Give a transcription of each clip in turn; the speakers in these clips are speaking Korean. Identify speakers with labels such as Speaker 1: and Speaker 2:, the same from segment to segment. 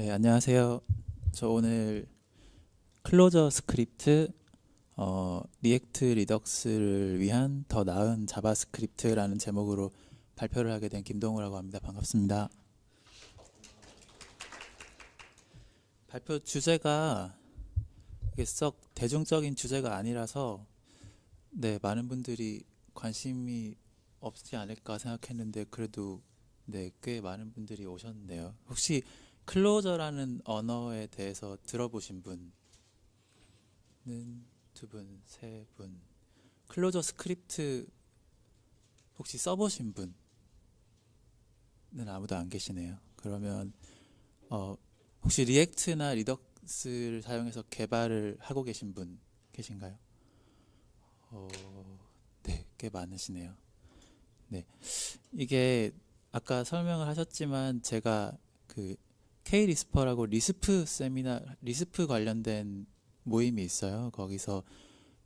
Speaker 1: 네, 안녕하세요. 저 오늘 클로저 스크립트, 리액트 리덕스를 위한 더 나은 자바스크립트라는 제목으로 발표를 하게 된 김동우라고 합니다. 반갑습니다. 발표 주제가 이게 썩 대중적인 주제가 아니라서 네, 많은 분들이 관심이 없지 않을까 생각했는데 그래도 네, 꽤 많은 분들이 오셨네요. 혹시 클로저라는 언어에 대해서 들어보신 분은 두 분, 세 분. 클로저 스크립트 혹시 써보신 분은 아무도 안 계시네요. 그러면 혹시 리액트나 리덕스를 사용해서 개발을 하고 계신 분 계신가요? 어, 네, 꽤 많으시네요. 네, 이게 아까 설명을 하셨지만 제가 그 K-리스퍼라고 리스프 세미나, 리스프 관련된 모임이 있어요. 거기서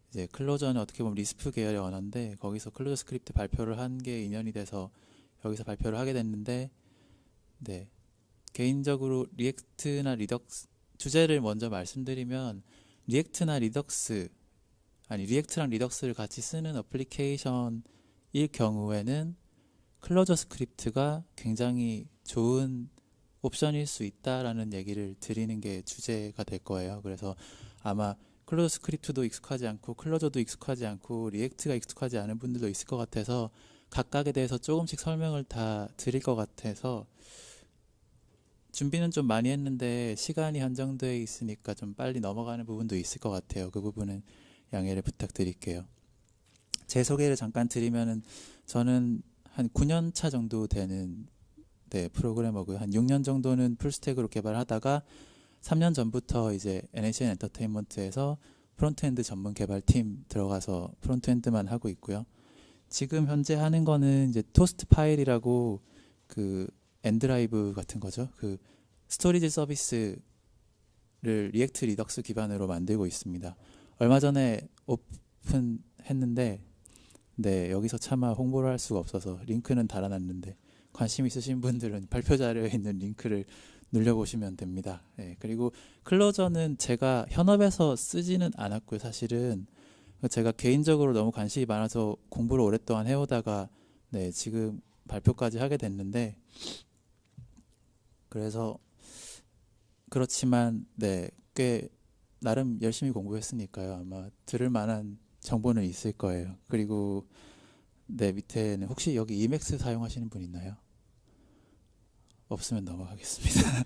Speaker 1: 이제 클로저는 어떻게 보면 리스프 계열의 언어인데 거기서 클로저 스크립트 발표를 한 게 인연이 돼서 여기서 발표를 하게 됐는데 네, 개인적으로 리액트나 리덕스 주제를 먼저 말씀드리면 리액트나 리덕스 아니 리액트랑 리덕스를 같이 쓰는 어플리케이션일 경우에는 클로저 스크립트가 굉장히 좋은 옵션일 수 있다라는 얘기를 드리는 게 주제가 될 거예요. 그래서 아마 클로저 스크립트도 익숙하지 않고 클로저도 익숙하지 않고 리액트가 익숙하지 않은 분들도 있을 것 같아서 각각에 대해서 조금씩 설명을 다 드릴 것 같아서 준비는 좀 많이 했는데 시간이 한정되어 있으니까 좀 빨리 넘어가는 부분도 있을 것 같아요. 그 부분은 양해를 부탁드릴게요. 제 소개를 잠깐 드리면은 저는 한 9년 차 정도 되는 네, 프로그래머고요. 한 6년 정도는 풀스택으로 개발하다가 3년 전부터 이제 NHN 엔터테인먼트에서 프론트엔드 전문 개발팀 들어가서 프론트엔드만 하고 있고요. 지금 현재 하는 거는 이제 토스트 파일이라고 그 엔드라이브 같은 거죠. 그 스토리지 서비스를 리액트 리덕스 기반으로 만들고 있습니다. 얼마 전에 오픈했는데 네, 여기서 차마 홍보를 할 수가 없어서 링크는 달아놨는데 관심 있으신 분들은 발표 자료에 있는 링크를 눌려보시면 됩니다. 네, 그리고 클로저는 제가 현업에서 쓰지는 않았고요. 사실은 제가 개인적으로 너무 관심이 많아서 공부를 오랫동안 해오다가 네, 지금 발표까지 하게 됐는데 그래서 그렇지만 네, 꽤 나름 열심히 공부했으니까요. 아마 들을 만한 정보는 있을 거예요. 그리고 네, 밑에는 혹시 여기 이맥스 사용하시는 분 있나요? 없으면 넘어가겠습니다.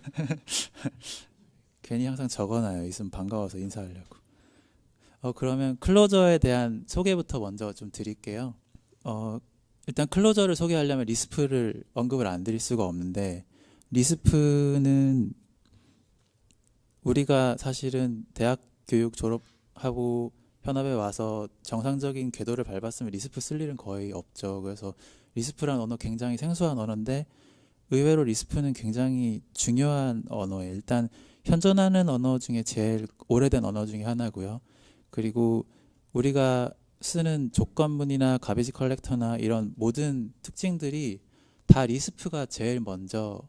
Speaker 1: 괜히 항상 적어놔요. 있으면 반가워서 인사하려고. 그러면 클로저에 대한 소개부터 먼저 좀 드릴게요. 어, 일단 클로저를 소개하려면 리스프를 언급을 안 드릴 수가 없는데 리스프는 우리가 사실은 대학 교육 졸업하고 현업에 와서 정상적인 궤도를 밟았으면 리스프 쓸 일은 거의 없죠. 그래서 리스프란 언어 굉장히 생소한 언어인데 의외로 리스프는 굉장히 중요한 언어예요. 일단 현존하는 언어 중에 제일 오래된 언어 중에 하나고요. 그리고 우리가 쓰는 조건문이나 가비지 컬렉터나 이런 모든 특징들이 다 리스프가 제일 먼저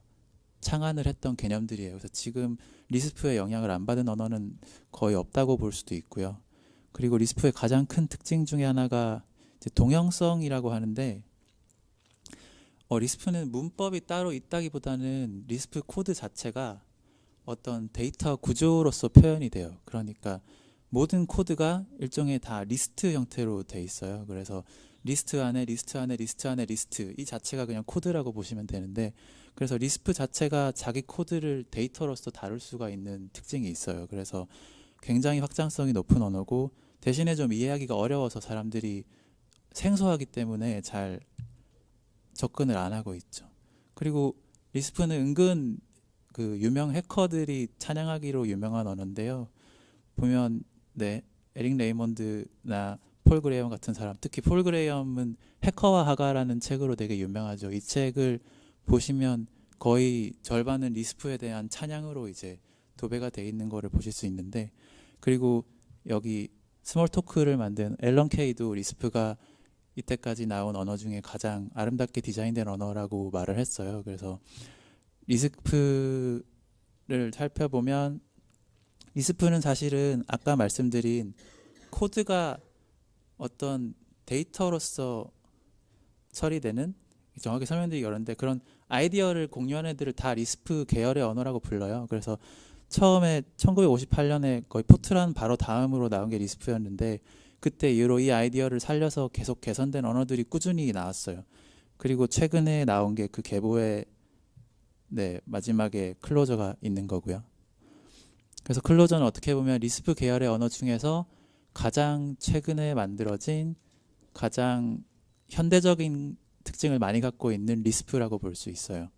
Speaker 1: 창안을 했던 개념들이에요. 그래서 지금 리스프의 영향을 안 받은 언어는 거의 없다고 볼 수도 있고요. 그리고 리스프의 가장 큰 특징 중에 하나가 이제 동형성이라고 하는데 리스프는 문법이 따로 있다기보다는 리스프 코드 자체가 어떤 데이터 구조로서 표현이 돼요. 그러니까 모든 코드가 일종의 다 리스트 형태로 돼 있어요. 그래서 리스트 안에 리스트 안에 리스트 안에 리스트 이 자체가 그냥 코드라고 보시면 되는데 그래서 리스프 자체가 자기 코드를 데이터로서 다룰 수가 있는 특징이 있어요. 그래서 굉장히 확장성이 높은 언어고 대신에 좀 이해하기가 어려워서 사람들이 생소하기 때문에 잘 접근을 안 하고 있죠. 그리고 리스프는 은근 그 유명 해커들이 찬양하기로 유명한 언어인데요. 보면 네, 에릭 레이먼드나 폴 그레이엄 같은 사람, 특히 폴 그레이엄은 해커와 하가라는 책으로 되게 유명하죠. 이 책을 보시면 거의 절반은 리스프에 대한 찬양으로 이제 도배가 돼 있는 거를 보실 수 있는데 그리고 여기 스몰 토크를 만든 앨런 케이도 리스프가 이때까지 나온 언어 중에 가장 아름답게 디자인된 언어라고 말을 했어요. 그래서 리스프는 살펴보면 리스프는 사실은 아까 말씀드린 코드가 어떤 데이터로서 처리되는, 정확히 설명드리기 어려운데 그런 아이디어를 공유하는 애들을 다 리스프 계열의 언어라고 불러요. 그래서 처음에 1958년에 거의 포트란 바로 다음으로 나온 게 리스프였는데 그때 이후로 이 아이디어를 살려서 계속 개선된 언어들이 꾸준히 나왔어요. 그리고 최근에 나온 게 그 계보의 마지막에 클로저가 있는 거고요. 그래서 클로저는 어떻게 보면 리스프 계열의 언어 중에서 가장 최근에 만들어진 가장 현대적인 특징을 많이 갖고 있는 리스프라고 볼 수 있어요.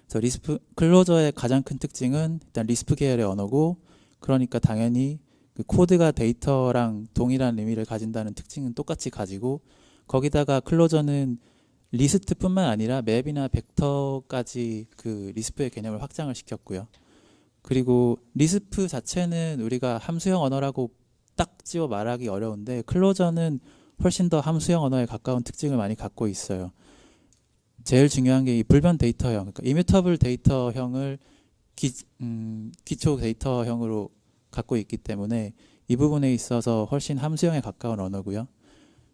Speaker 1: 그래서 리스프 클로저의 가장 큰 특징은 일단 리스프 계열의 언어고, 그러니까 당연히 그 코드가 데이터랑 동일한 의미를 가진다는 특징은 똑같이 가지고, 거기다가 클로저는 리스트뿐만 아니라 맵이나 벡터까지 그 리스프의 개념을 확장을 시켰고요. 그리고 리스프 자체는 우리가 함수형 언어라고 딱 지워 말하기 어려운데 클로저는 훨씬 더 함수형 언어에 가까운 특징을 많이 갖고 있어요. 제일 중요한 게 이 불변 데이터형, 그러니까 이뮤터블 데이터형을 기초 데이터형으로 갖고 있기 때문에 이 부분에 있어서 훨씬 함수형에 가까운 언어고요.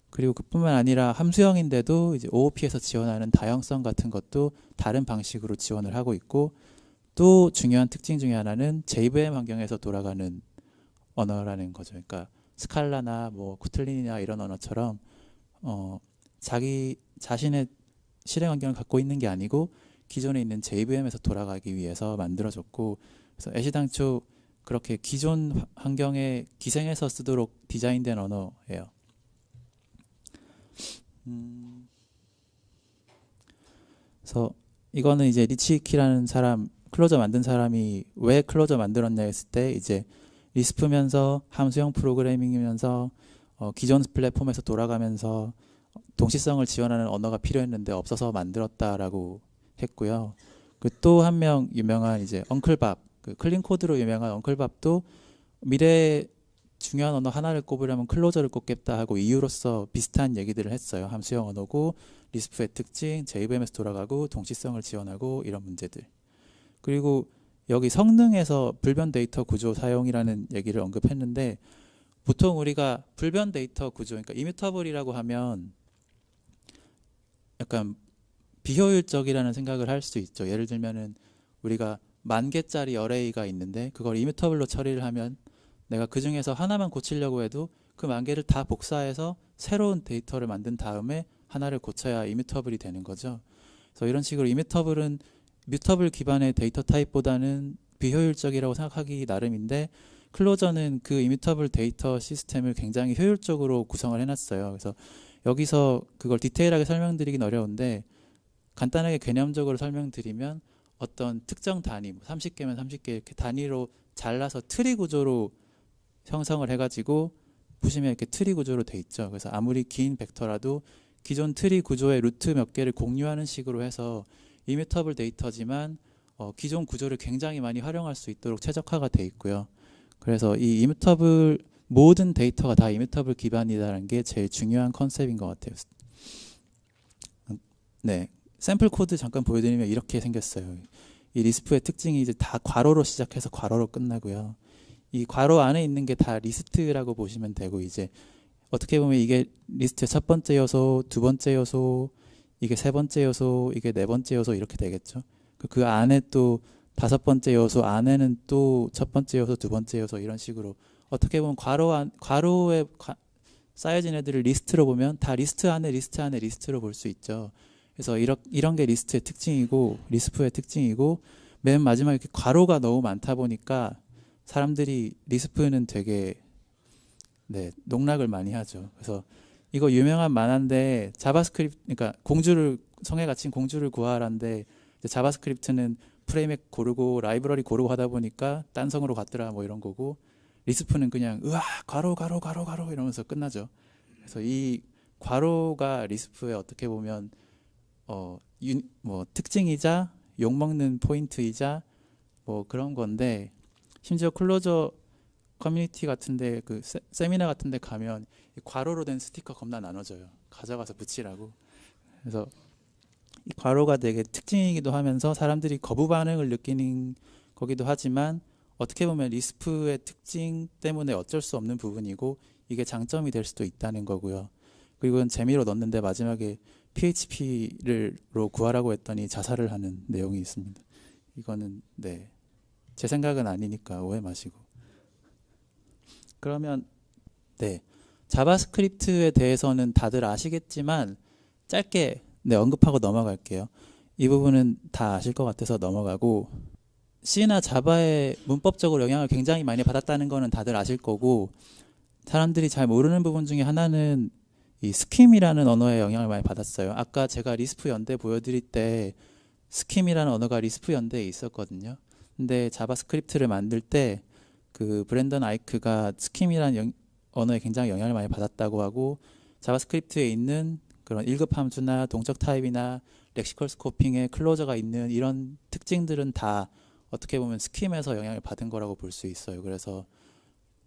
Speaker 1: 그리고 그뿐만 아니라 함수형인데도 이제 OOP에서 지원하는 다형성 같은 것도 다른 방식으로 지원을 하고 있고, 또 중요한 특징 중에 하나는 JVM 환경에서 돌아가는 언어라는 거죠. 그러니까 스칼라나 뭐 코틀린이나 이런 언어처럼 자기 자신의 실행 환경을 갖고 있는 게 아니고 기존에 있는 JVM에서 돌아가기 위해서 만들어졌고, 그래서 애시당초 그렇게 기존 환경에 기생해서 쓰도록 디자인된 언어예요. 그래서 이거는 이제 리치키라는 사람, 클로저 만든 사람이 왜 클로저 만들었냐 했을 때 이제 리스프면서 함수형 프로그래밍이면서 기존 플랫폼에서 돌아가면서 동시성을 지원하는 언어가 필요했는데 없어서 만들었다라고 했고요. 그 또 한 명 유명한 이제 엉클밥, 그 클린 코드로 유명한 엉클밥도 미래의 중요한 언어 하나를 꼽으려면 클로저를 꼽겠다 하고 이유로서 비슷한 얘기들을 했어요. 함수형 언어고 리스프의 특징, JVM에서 돌아가고 동시성을 지원하고 이런 문제들. 그리고 여기 성능에서 불변 데이터 구조 사용이라는 얘기를 언급했는데, 보통 우리가 불변 데이터 구조, 그러니까 이뮤터블이라고 하면 약간 비효율적이라는 생각을 할 수 있죠. 예를 들면은 우리가 10,000개짜리 어레이가 있는데 그걸 이뮤터블로 처리를 하면 내가 그 중에서 하나만 고치려고 해도 그 10,000개를 다 복사해서 새로운 데이터를 만든 다음에 하나를 고쳐야 이뮤터블이 되는 거죠. 그래서 이런 식으로 이뮤터블은 뮤터블 기반의 데이터 타입보다는 비효율적이라고 생각하기 나름인데, 클로저는 그 이뮤터블 데이터 시스템을 굉장히 효율적으로 구성을 해놨어요. 그래서 여기서 그걸 디테일하게 설명드리긴 어려운데 간단하게 개념적으로 설명드리면 어떤 특정 단위, 30개면 30개 이렇게 단위로 잘라서 트리 구조로 형성을 해가지고 보시면 이렇게 트리 구조로 돼 있죠. 그래서 아무리 긴 벡터라도 기존 트리 구조의 루트 몇 개를 공유하는 식으로 해서 이뮤터블 데이터지만 기존 구조를 굉장히 많이 활용할 수 있도록 최적화가 돼 있고요. 그래서 이 이뮤터블 모든 데이터가 다 이뮤터블 기반이라는 게 제일 중요한 컨셉인 것 같아요. 네, 샘플 코드 잠깐 보여드리면 이렇게 생겼어요. 이 리스프의 특징이 이제 다 괄호로 시작해서 괄호로 끝나고요. 이 괄호 안에 있는 게 다 리스트라고 보시면 되고, 이제 어떻게 보면 이게 리스트의 첫 번째 요소, 두 번째 요소, 이게 세 번째 요소, 이게 네 번째 요소 이렇게 되겠죠. 그 안에 또 다섯 번째 요소 안에는 또 첫 번째 요소, 두 번째 요소 이런 식으로 어떻게 보면 괄호에 쌓여진 애들을 리스트로 보면 다 리스트 안에 리스트 안에 리스트로 볼 수 있죠. 그래서 이런 게 리스트의 특징이고 리스프의 특징이고, 맨 마지막에 이렇게 괄호가 너무 많다 보니까 사람들이 리스프는 되게 농락을 많이 하죠. 그래서 이거 유명한 만화인데 자바스크립트, 그러니까 공주를 성에 갇힌 공주를 구하라는데 자바스크립트는 프레임액 고르고 라이브러리 고르고 하다 보니까 딴 성으로 갔더라 뭐 이런 거고, 리스프는 그냥 으아 괄호 괄호 괄호 괄호 이러면서 끝나죠. 그래서 이 괄호가 리스프의 어떻게 보면 뭐 특징이자 욕먹는 포인트이자 뭐 그런 건데, 심지어 클로저 커뮤니티 같은데 그 세미나 같은데 가면 괄호로 된 스티커 겁나 나눠줘요. 가져가서 붙이라고. 그래서 이 괄호가 되게 특징이기도 하면서 사람들이 거부 반응을 느끼는 거기도 하지만 어떻게 보면 리스프의 특징 때문에 어쩔 수 없는 부분이고 이게 장점이 될 수도 있다는 거고요. 그리고 이건 재미로 넣었는데 마지막에 PHP로 구하라고 했더니 자살을 하는 내용이 있습니다. 이거는 네, 제 생각은 아니니까 오해 마시고. 그러면 네, 자바스크립트에 대해서는 다들 아시겠지만 짧게 언급하고 넘어갈게요. 이 부분은 다 아실 것 같아서 넘어가고, C나 자바의 문법적으로 영향을 굉장히 많이 받았다는 거는 다들 아실 거고, 사람들이 잘 모르는 부분 중에 하나는 이 스킴이라는 언어의 영향을 많이 받았어요. 아까 제가 리스프 연대 보여드릴 때 스킴이라는 언어가 리스프 연대에 있었거든요. 근데 자바스크립트를 만들 때 그 브랜던 아이크가 스킴이라는 언어에 굉장히 영향을 많이 받았다고 하고, 자바스크립트에 있는 그런 1급 함수나 동적 타입이나 렉시컬 스코핑에 클로저가 있는 이런 특징들은 다 어떻게 보면 스킴에서 영향을 받은 거라고 볼 수 있어요. 그래서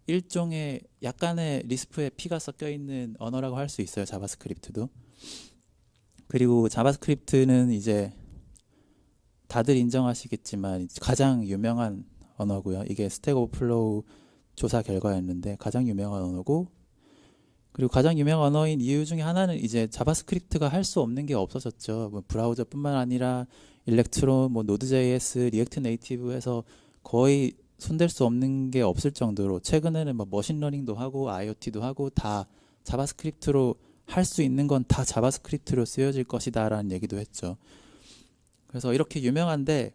Speaker 1: 일종의 약간의 리스프에 피가 섞여 있는 언어라고 할 수 있어요. 자바스크립트도. 그리고 자바스크립트는 이제 다들 인정하시겠지만 가장 유명한 언어고요. 이게 스택 오버플로우 조사 결과였는데 가장 유명한 언어고, 그리고 가장 유명한 언어인 이유 중에 하나는 이제 자바스크립트가 할 수 없는 게 없어졌죠. 뭐 브라우저뿐만 아니라 일렉트론, 뭐 노드.js, 리액트 네이티브에서 거의 손댈 수 없는 게 없을 정도로 최근에는 뭐 머신러닝도 하고 IoT도 하고 다 자바스크립트로 할 수 있는 건 다 자바스크립트로 쓰여질 것이다라는 얘기도 했죠. 그래서 이렇게 유명한데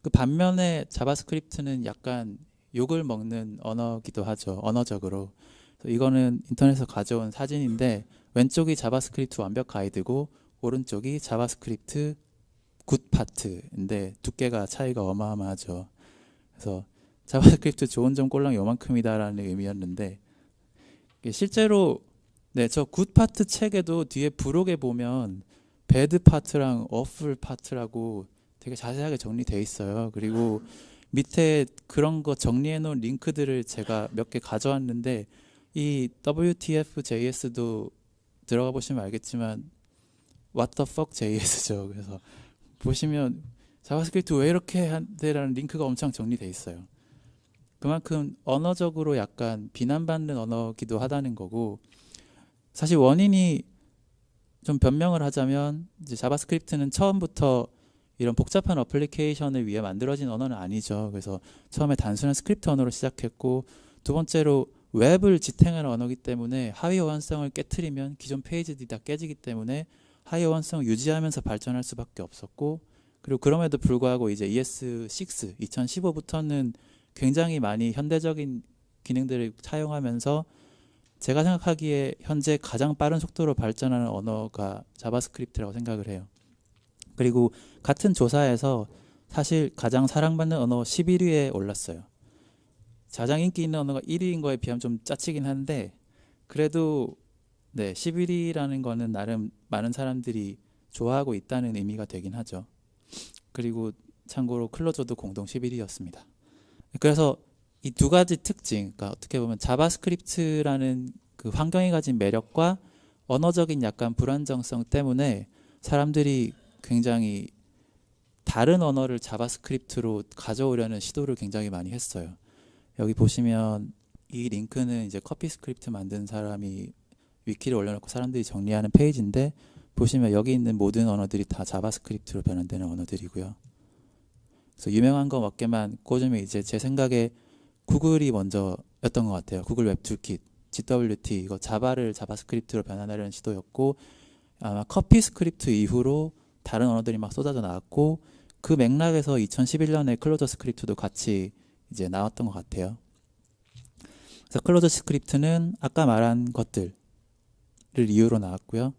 Speaker 1: 그 반면에 자바스크립트는 약간 욕을 먹는 언어기도 하죠. 언어적으로. 그래서 이거는 인터넷에서 가져온 사진인데 왼쪽이 자바스크립트 완벽 가이드고 오른쪽이 자바스크립트 굿 파트인데 두께가 차이가 어마어마하죠. 그래서 자바스크립트 좋은 점 꼴랑 요만큼이다라는 의미였는데 실제로 네, 저 굿 파트 책에도 뒤에 부록에 보면 배드 파트랑 어플 파트라고 되게 자세하게 정리돼 있어요. 그리고 밑에 그런 거 정리해 놓은 링크들을 제가 몇 개 가져왔는데 이 WTF.js도 들어가 보시면 알겠지만 What the fuck JS죠. 그래서 보시면 자바스크립트 왜 이렇게 한대라는 링크가 엄청 정리돼 있어요. 그만큼 언어적으로 약간 비난받는 언어기도 하다는 거고, 사실 원인이 좀 변명을 하자면 이제 자바스크립트는 처음부터 이런 복잡한 어플리케이션을 위해 만들어진 언어는 아니죠. 그래서 처음에 단순한 스크립트 언어로 시작했고, 두 번째로 웹을 지탱하는 언어이기 때문에 하위 호환성을 깨트리면 기존 페이지들이 다 깨지기 때문에 하위 호환성을 유지하면서 발전할 수밖에 없었고, 그리고 그럼에도 불구하고 이제 ES6 2015부터는 굉장히 많이 현대적인 기능들을 사용하면서 제가 생각하기에 현재 가장 빠른 속도로 발전하는 언어가 자바스크립트라고 생각을 해요. 그리고 같은 조사에서 사실 가장 사랑받는 언어 11위에 올랐어요. 가장 인기 있는 언어가 1위인 거에 비하면 좀 짜치긴 한데 그래도 네, 11위라는 거는 나름 많은 사람들이 좋아하고 있다는 의미가 되긴 하죠. 그리고 참고로 클로저도 공동 11위였습니다. 그래서 이 두 가지 특징, 그러니까 어떻게 보면 자바스크립트라는 그 환경이 가진 매력과 언어적인 약간 불안정성 때문에 사람들이 굉장히 다른 언어를 자바스크립트로 가져오려는 시도를 굉장히 많이 했어요. 여기 보시면 이 링크는 이제 커피스크립트 만든 사람이 위키를 올려놓고 사람들이 정리하는 페이지인데 보시면 여기 있는 모든 언어들이 다 자바스크립트로 변환되는 언어들이고요. 그래서 유명한 거 몇 개만 꽂으면 이제 제 생각에 구글이 먼저였던 것 같아요. 구글 웹 툴킷, GWT 이거 자바를 자바스크립트로 변환하려는 시도였고 아마 커피스크립트 이후로 다른 언어들이 막 쏟아져 나왔고 그 맥락에서 2011년에 클로저 스크립트도 같이 이제 나왔던 것 같아요. 그래서 클로저 스크립트는 아까 말한 것들을 이유로 나왔고요.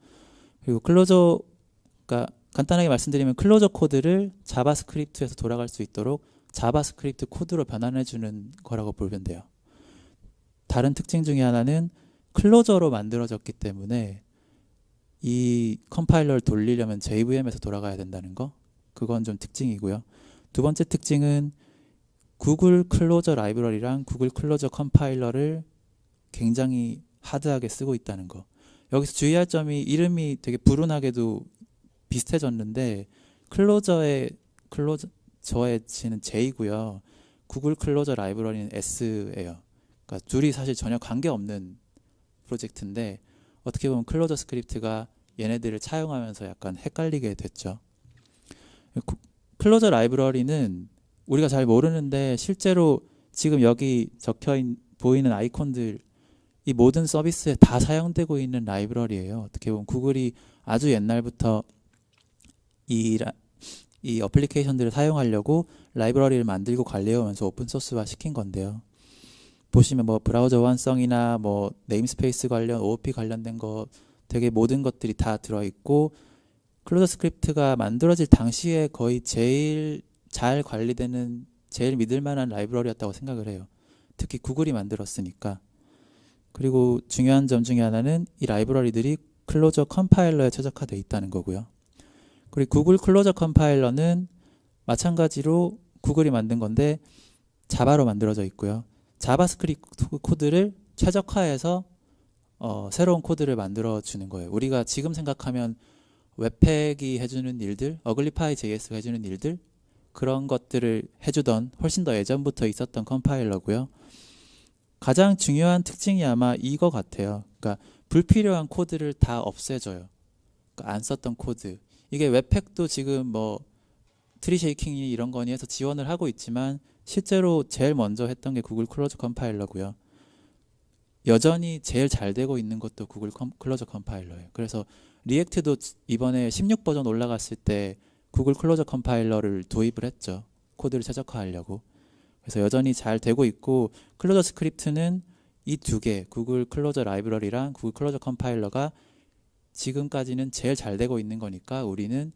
Speaker 1: 그리고 클로저가 간단하게 말씀드리면 클로저 코드를 자바스크립트에서 돌아갈 수 있도록 자바스크립트 코드로 변환해주는 거라고 보면 돼요. 다른 특징 중에 하나는 클로저로 만들어졌기 때문에 이 컴파일러를 돌리려면 JVM에서 돌아가야 된다는 거, 그건 좀 특징이고요. 두 번째 특징은 구글 클로저 라이브러리랑 구글 클로저 컴파일러를 굉장히 하드하게 쓰고 있다는 거. 여기서 주의할 점이 이름이 되게 불운하게도 비슷해졌는데 클로저의 G는 J고요. 구글 클로저 라이브러리는 S예요. 그러니까 둘이 사실 전혀 관계없는 프로젝트인데 어떻게 보면 클로저 스크립트가 얘네들을 차용하면서 약간 헷갈리게 됐죠. 클로저 라이브러리는 우리가 잘 모르는데 실제로 지금 여기 보이는 아이콘들 이 모든 서비스에 다 사용되고 있는 라이브러리예요. 어떻게 보면 구글이 아주 옛날부터 이 어플리케이션들을 사용하려고 라이브러리를 만들고 관리해오면서 오픈소스화 시킨 건데요. 보시면 뭐 브라우저 호환성이나 뭐 네임스페이스 관련, OOP 관련된 거 되게 모든 것들이 다 들어있고 클로저 스크립트가 만들어질 당시에 거의 제일 잘 관리되는 제일 믿을 만한 라이브러리였다고 생각을 해요. 특히 구글이 만들었으니까. 그리고 중요한 점 중에 하나는 이 라이브러리들이 클로저 컴파일러에 최적화되어 있다는 거고요. 그리고 구글 클로저 컴파일러는 마찬가지로 구글이 만든 건데 자바로 만들어져 있고요. 자바스크립트 코드를 최적화해서 새로운 코드를 만들어 주는 거예요. 우리가 지금 생각하면 웹팩이 해주는 일들, 어글리파이 JS가 해주는 일들 그런 것들을 해주던 훨씬 더 예전부터 있었던 컴파일러고요. 가장 중요한 특징이 아마 이거 같아요. 그러니까 불필요한 코드를 다 없애줘요. 그러니까 안 썼던 코드. 이게 웹팩도 지금 뭐 트리 쉐이킹이 이런 거니 해서 지원을 하고 있지만 실제로 제일 먼저 했던 게 구글 클로저 컴파일러고요. 여전히 제일 잘 되고 있는 것도 구글 클로저 컴파일러예요. 그래서 리액트도 이번에 16버전 올라갔을 때 구글 클로저 컴파일러를 도입을 했죠. 코드를 최적화하려고. 그래서 여전히 잘 되고 있고 클로저 스크립트는 이 두 개, 구글 클로저 라이브러리랑 구글 클로저 컴파일러가 지금까지는 제일 잘 되고 있는 거니까 우리는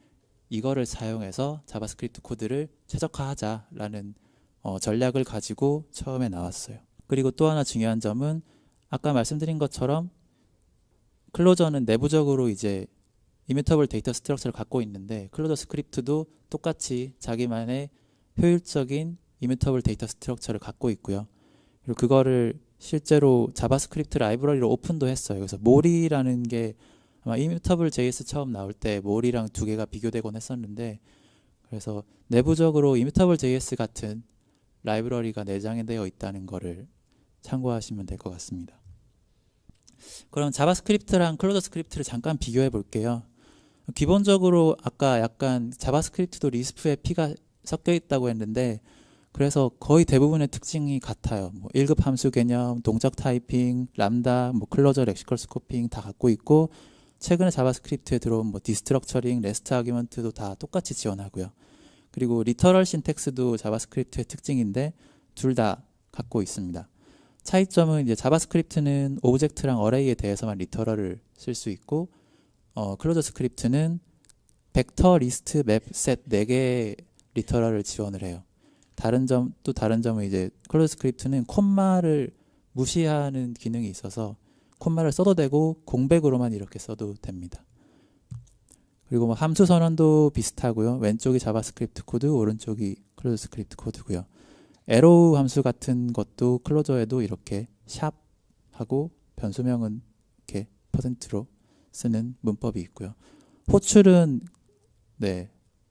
Speaker 1: 이거를 사용해서 자바스크립트 코드를 최적화하자라는 전략을 가지고 처음에 나왔어요. 그리고 또 하나 중요한 점은 아까 말씀드린 것처럼 클로저는 내부적으로 이제 이뮤터블 데이터 스트럭처를 갖고 있는데 클로저 스크립트도 똑같이 자기만의 효율적인 이뮤터블 데이터 스트럭처를 갖고 있고요. 그리고 그거를 실제로 자바스크립트 라이브러리로 오픈도 했어요. 그래서 몰이라는 게 아마 이뮤터블 JS 처음 나올 때 몰이랑 두 개가 비교되곤 했었는데 그래서 내부적으로 이뮤터블 JS 같은 라이브러리가 내장되어 있다는 거를 참고하시면 될 것 같습니다. 그럼 자바스크립트랑 클로저 스크립트를 잠깐 비교해 볼게요. 기본적으로 아까 약간 자바스크립트도 리스프에 P가 섞여 있다고 했는데 그래서 거의 대부분의 특징이 같아요. 뭐 1급 함수 개념, 동작 타이핑, 람다, 뭐 클로저 렉시컬 스코핑 다 갖고 있고 최근에 자바스크립트에 들어온 뭐 디스트럭처링, 레스트 아규먼트도 다 똑같이 지원하고요. 그리고 리터럴 신텍스도 자바스크립트의 특징인데 둘 다 갖고 있습니다. 차이점은 이제 자바스크립트는 오브젝트랑 어레이에 대해서만 리터럴을 쓸 수 있고 클로저 스크립트는 벡터, 리스트, 맵, 셋 4개의 리터럴을 지원을 해요. 다른 점은 이제 클로저 스크립트는 콤마를 무시하는 기능이 있어서 콤마를 써도 되고 공백으로만 이렇게 써도 됩니다. 그리고 뭐 함수 선언도 비슷하고요. 왼쪽이 자바스크립트 코드, 오른쪽이 클로저 스크립트 코드고요. 에로우 함수 같은 것도 클로저에도 이렇게 샵하고 변수명은 이렇게 %로 쓰는 문법이 있고요. 호출은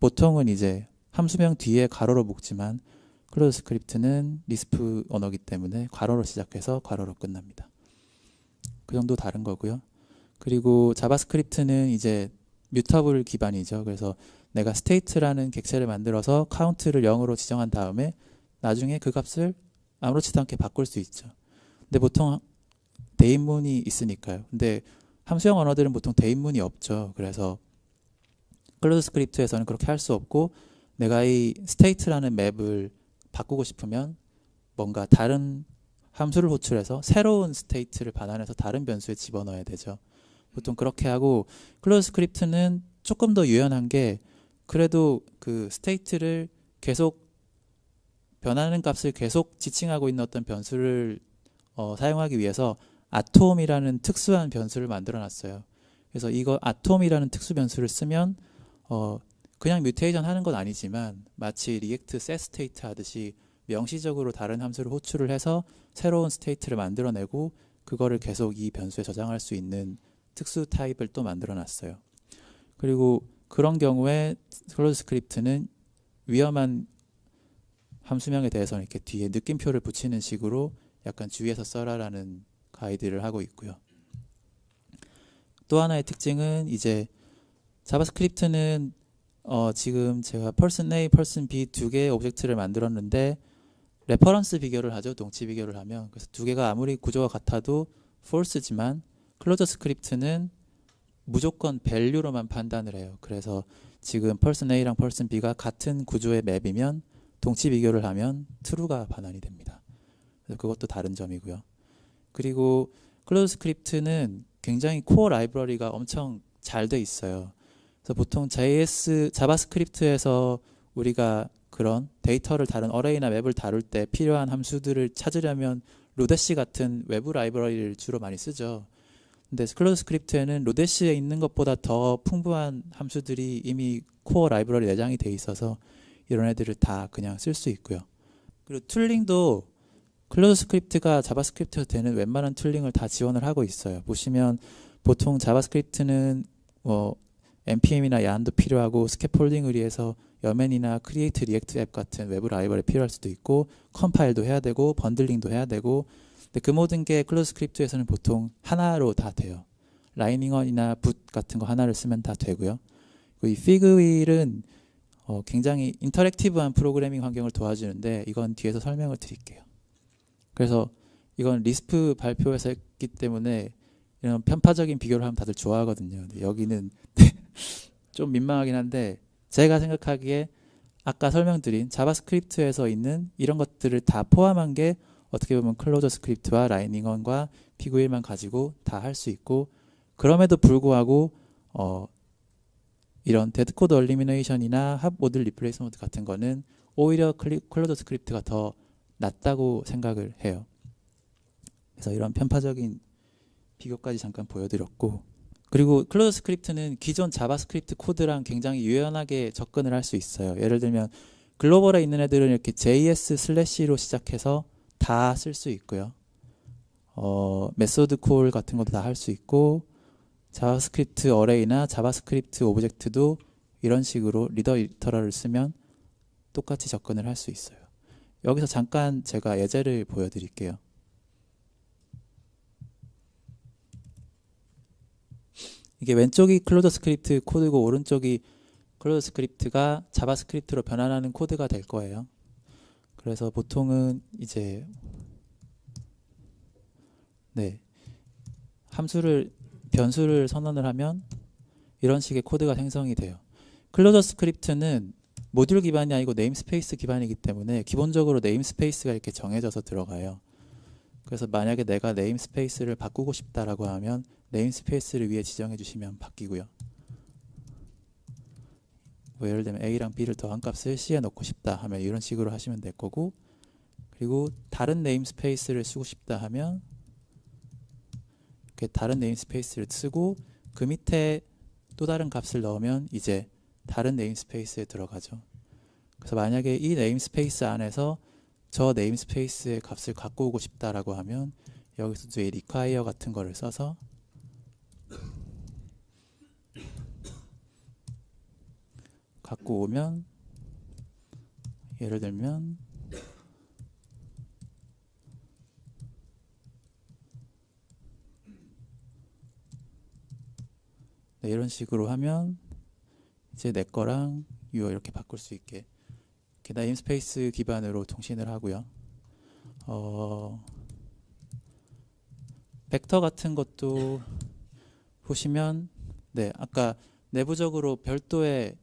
Speaker 1: 보통은 이제 함수명 뒤에 가로로 묶지만 클로저 스크립트는 리스프 언어이기 때문에 괄호로 시작해서 괄호로 끝납니다. 그 정도 다른 거고요. 그리고 자바스크립트는 이제 뮤터블 기반이죠. 그래서 내가 state라는 객체를 만들어서 카운트를 0으로 지정한 다음에 나중에 그 값을 아무렇지도 않게 바꿀 수 있죠. 근데 보통 대인문이 있으니까요. 근데 함수형 언어들은 보통 대인문이 없죠. 그래서 클로저 스크립트에서는 그렇게 할 수 없고 내가 이 state라는 맵을 바꾸고 싶으면 뭔가 다른 함수를 호출해서 새로운 state를 반환해서 다른 변수에 집어넣어야 되죠. 보통 그렇게 하고 클로저 스크립트는 조금 더 유연한 게 그래도 그 state를 계속 변하는 값을 계속 지칭하고 있는 어떤 변수를 사용하기 위해서 atom이라는 특수한 변수를 만들어 놨어요. 그래서 이거 atom이라는 특수 변수를 쓰면 그냥 뮤테이션 하는 건 아니지만 마치 리액트 setState 하듯이 명시적으로 다른 함수를 호출을 해서 새로운 스테이트를 만들어내고 그거를 계속 이 변수에 저장할 수 있는 특수 타입을 또 만들어 놨어요. 그리고 그런 경우에 클로즈 스크립트는 위험한 함수명에 대해서는 이렇게 뒤에 느낌표를 붙이는 식으로 약간 주의해서 써라라는 가이드를 하고 있고요. 또 하나의 특징은 이제 자바스크립트는 지금 제가 person A, person B 두 개의 오브젝트를 만들었는데 레퍼런스 비교를 하죠. 동치 비교를 하면. 그래서 두 개가 아무리 구조가 같아도 false지만 클로저 스크립트는 무조건 value로만 판단을 해요. 그래서 지금 person A랑 person B가 같은 구조의 맵이면 동치 비교를 하면 true가 반환이 됩니다. 그래서 그것도 다른 점이고요. 그리고 클로저 스크립트는 굉장히 코어 라이브러리가 엄청 잘 돼 있어요. 그래서 보통 자바스크립트에서 우리가 그런 데이터를 다룬 어레이나 맵을 다룰 때 필요한 함수들을 찾으려면 로데시 같은 외부 라이브러리를 주로 많이 쓰죠. 근데 클로저 스크립트에는 로데시에 있는 것보다 더 풍부한 함수들이 이미 코어 라이브러리 내장이 돼 있어서 이런 애들을 다 그냥 쓸 수 있고요. 그리고 툴링도 클로저 스크립트가 자바스크립트에서 되는 웬만한 툴링을 다 지원을 하고 있어요. 보시면 보통 자바스크립트는 npm이나 야안도 필요하고 스캐폴딩을 위해서 여맨이나 크리에이트 리액트 앱 같은 외부 라이브러리 필요할 수도 있고 컴파일도 해야 되고 번들링도 해야 되고 근데 그 모든 게 클로저 스크립트에서는 보통 하나로 다 돼요. 라이닝언이나 붓 같은 거 하나를 쓰면 다 되고요. 이 피그윌은 굉장히 인터랙티브한 프로그래밍 환경을 도와주는데 이건 뒤에서 설명을 드릴게요. 그래서 이건 리스프 발표에서 했기 때문에 이런 편파적인 비교를 하면 다들 좋아하거든요. 근데 여기는 좀 민망하긴 한데 제가 생각하기에 아까 설명드린 자바스크립트에서 있는 이런 것들을 다 포함한 게 어떻게 보면 클로저 스크립트와 라이닝언과 피그윌만 가지고 다 할 수 있고 그럼에도 불구하고 이런 데드코드 얼리미네이션이나 합 모듈 리플레이스먼트 같은 거는 오히려 클로저 스크립트가 더 낫다고 생각을 해요. 그래서 이런 편파적인 비교까지 잠깐 보여드렸고 그리고 클로저 스크립트는 기존 자바스크립트 코드랑 굉장히 유연하게 접근을 할 수 있어요. 예를 들면 글로벌에 있는 애들은 이렇게 JS/로 시작해서 다 쓸 수 있고요. 메소드 콜 같은 것도 다 할 수 있고 자바스크립트 어레이나 자바스크립트 오브젝트도 이런 식으로 리더 리터럴을 쓰면 똑같이 접근을 할 수 있어요. 여기서 잠깐 제가 예제를 보여드릴게요. 이게 왼쪽이 클로저 스크립트 코드고 오른쪽이 클로저 스크립트가 자바스크립트로 변환하는 코드가 될 거예요. 그래서 보통은 이제 변수를 선언을 하면 이런 식의 코드가 생성이 돼요. 클로저 스크립트는 모듈 기반이 아니고 네임스페이스 기반이기 때문에 기본적으로 네임스페이스가 이렇게 정해져서 들어가요. 그래서 만약에 내가 네임스페이스를 바꾸고 싶다라고 하면 네임스페이스를 위에 지정해 주시면 바뀌고요. 뭐 예를 들면 A랑 B를 더한 값을 C에 넣고 싶다 하면 이런 식으로 하시면 될 거고 그리고 다른 네임스페이스를 쓰고 싶다 하면 이렇게 다른 네임스페이스를 쓰고 그 밑에 또 다른 값을 넣으면 이제 다른 네임스페이스에 들어가죠. 그래서 만약에 이 네임스페이스 안에서 저 네임스페이스의 값을 갖고 오고 싶다라고 하면 여기서도 이 require 같은 거를 써서 갖고 오면 예를 들면 이런 식으로 하면 이제 내 거랑 유어 이렇게 바꿀 수 있게 이렇게 네임스페이스 기반으로 통신을 하고요. 벡터 같은 것도 보시면 아까 내부적으로 별도의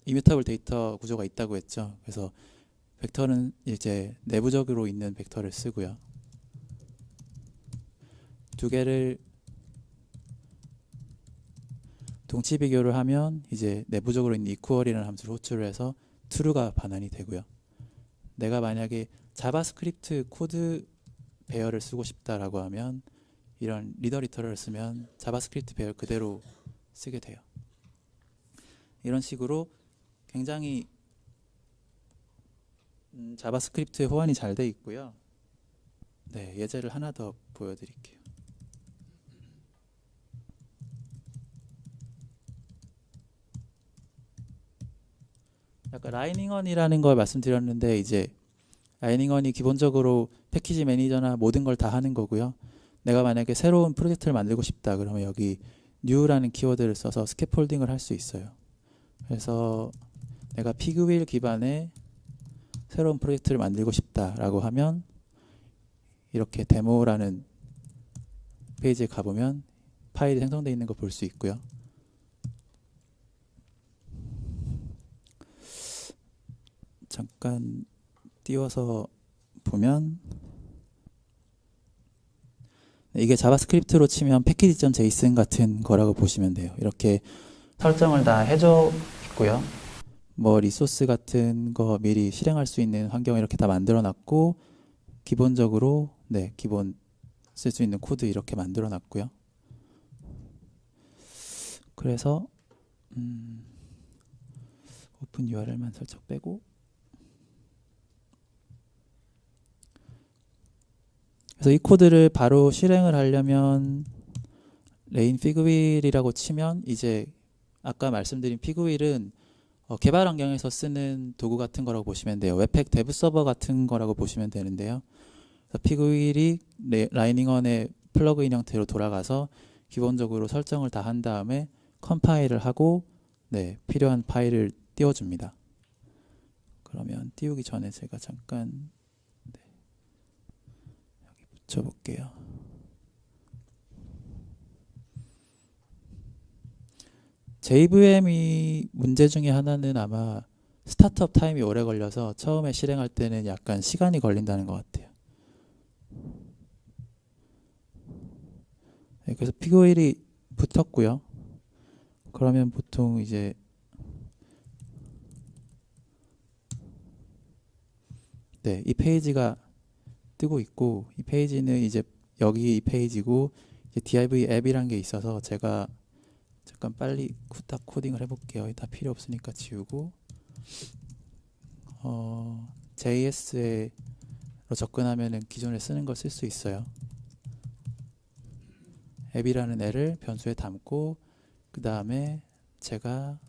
Speaker 1: 이뮤터블 데이터 구조가 있다고 했죠. 그래서 벡터는 이제 내부적으로 있는 벡터를 쓰고요. 두 개를 동치 비교를 하면 이제 내부적으로 있는 equal이라는 함수를 호출을 해서 true가 반환이 되고요. 내가 만약에 자바스크립트 코드 배열을 쓰고 싶다라고 하면 이런 리더 리터럴을 쓰면 자바스크립트 배열 그대로 쓰게 돼요. 이런 식으로 굉장히 자바스크립트의 호환이 잘 돼 있고요. 예제를 하나 더 보여드릴게요. 약간 라이닝언이라는 걸 말씀드렸는데 이제 라이닝언이 기본적으로 패키지 매니저나 모든 걸 다 하는 거고요. 내가 만약에 새로운 프로젝트를 만들고 싶다 그러면 여기 new라는 키워드를 써서 스캐폴딩을 할 수 있어요. 그래서 내가 피그윌 기반의 새로운 프로젝트를 만들고 싶다라고 하면 이렇게 데모라는 페이지에 가보면 파일이 생성되어 있는 거 볼 수 있고요. 잠깐 띄워서 보면 이게 자바스크립트로 치면 패키지.json 같은 거라고 보시면 돼요. 이렇게 설정을 다 해줘 있고요. 뭐 리소스 같은 거 미리 실행할 수 있는 환경을 이렇게 다 만들어 놨고 기본적으로 기본 쓸 수 있는 코드 이렇게 만들어 놨고요. 그래서 오픈 URL만 살짝 빼고 그래서 이 코드를 바로 실행을 하려면 레인 피그윌이라고 치면 이제 아까 말씀드린 피그윌은 개발 환경에서 쓰는 도구 같은 거라고 보시면 돼요. 웹팩 데브 서버 같은 거라고 보시면 되는데요. 피그윌이 라이닝언의 플러그인 형태로 돌아가서 기본적으로 설정을 다 한 다음에 컴파일을 하고 필요한 파일을 띄워줍니다. 그러면 띄우기 전에 제가 잠깐 여기 붙여볼게요. JVM이 문제 중에 하나는 아마 스타트업 타임이 오래 걸려서 처음에 실행할 때는 약간 시간이 걸린다는 것 같아요. 그래서 피그윌이 붙었고요. 그러면 보통 이제 이 페이지가 뜨고 있고 이 페이지는 이제 여기 이 페이지고 이제 div 앱이란 게 있어서 제가 잠깐 빨리 후딱 코딩을 해볼게요. 다 필요 없으니까 지우고 JS로 접근하면은 기존에 쓰는 걸 쓸 수 있어요. 앱이라는 애를 변수에 담고 그 다음에 제가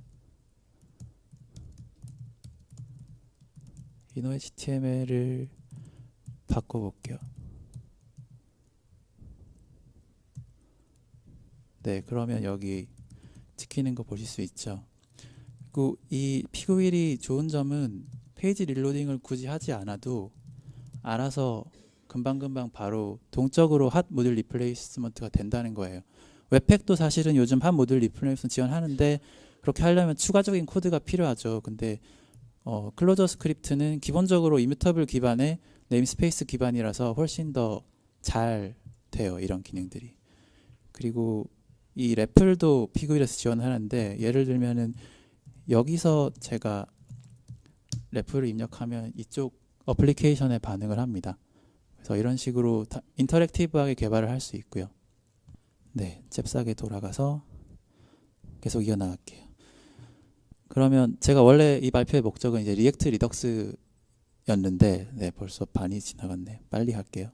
Speaker 1: innohtml을 바꿔볼게요. 그러면 여기 찍히는 거 보실 수 있죠. 그리고 이 피그윌이 좋은 점은 페이지 릴로딩을 굳이 하지 않아도 알아서 금방금방 바로 동적으로 핫 모듈 리플레이스먼트가 된다는 거예요. 웹팩도 사실은 요즘 핫 모듈 리플레이스먼트 지원하는데 그렇게 하려면 추가적인 코드가 필요하죠. 근데 클로저 스크립트는 기본적으로 이뮤터블 기반의 네임스페이스 기반이라서 훨씬 더 잘 돼요. 이런 기능들이. 그리고 이 래플도 피그윌에서 지원하는데 예를 들면은 여기서 제가 래플을 입력하면 이쪽 어플리케이션에 반응을 합니다. 그래서 이런 식으로 인터랙티브하게 개발을 할 수 있고요. 잽싸게 돌아가서 계속 이어나갈게요. 그러면 제가 원래 이 발표의 목적은 이제 리액트 리덕스였는데 벌써 반이 지나갔네. 빨리 할게요.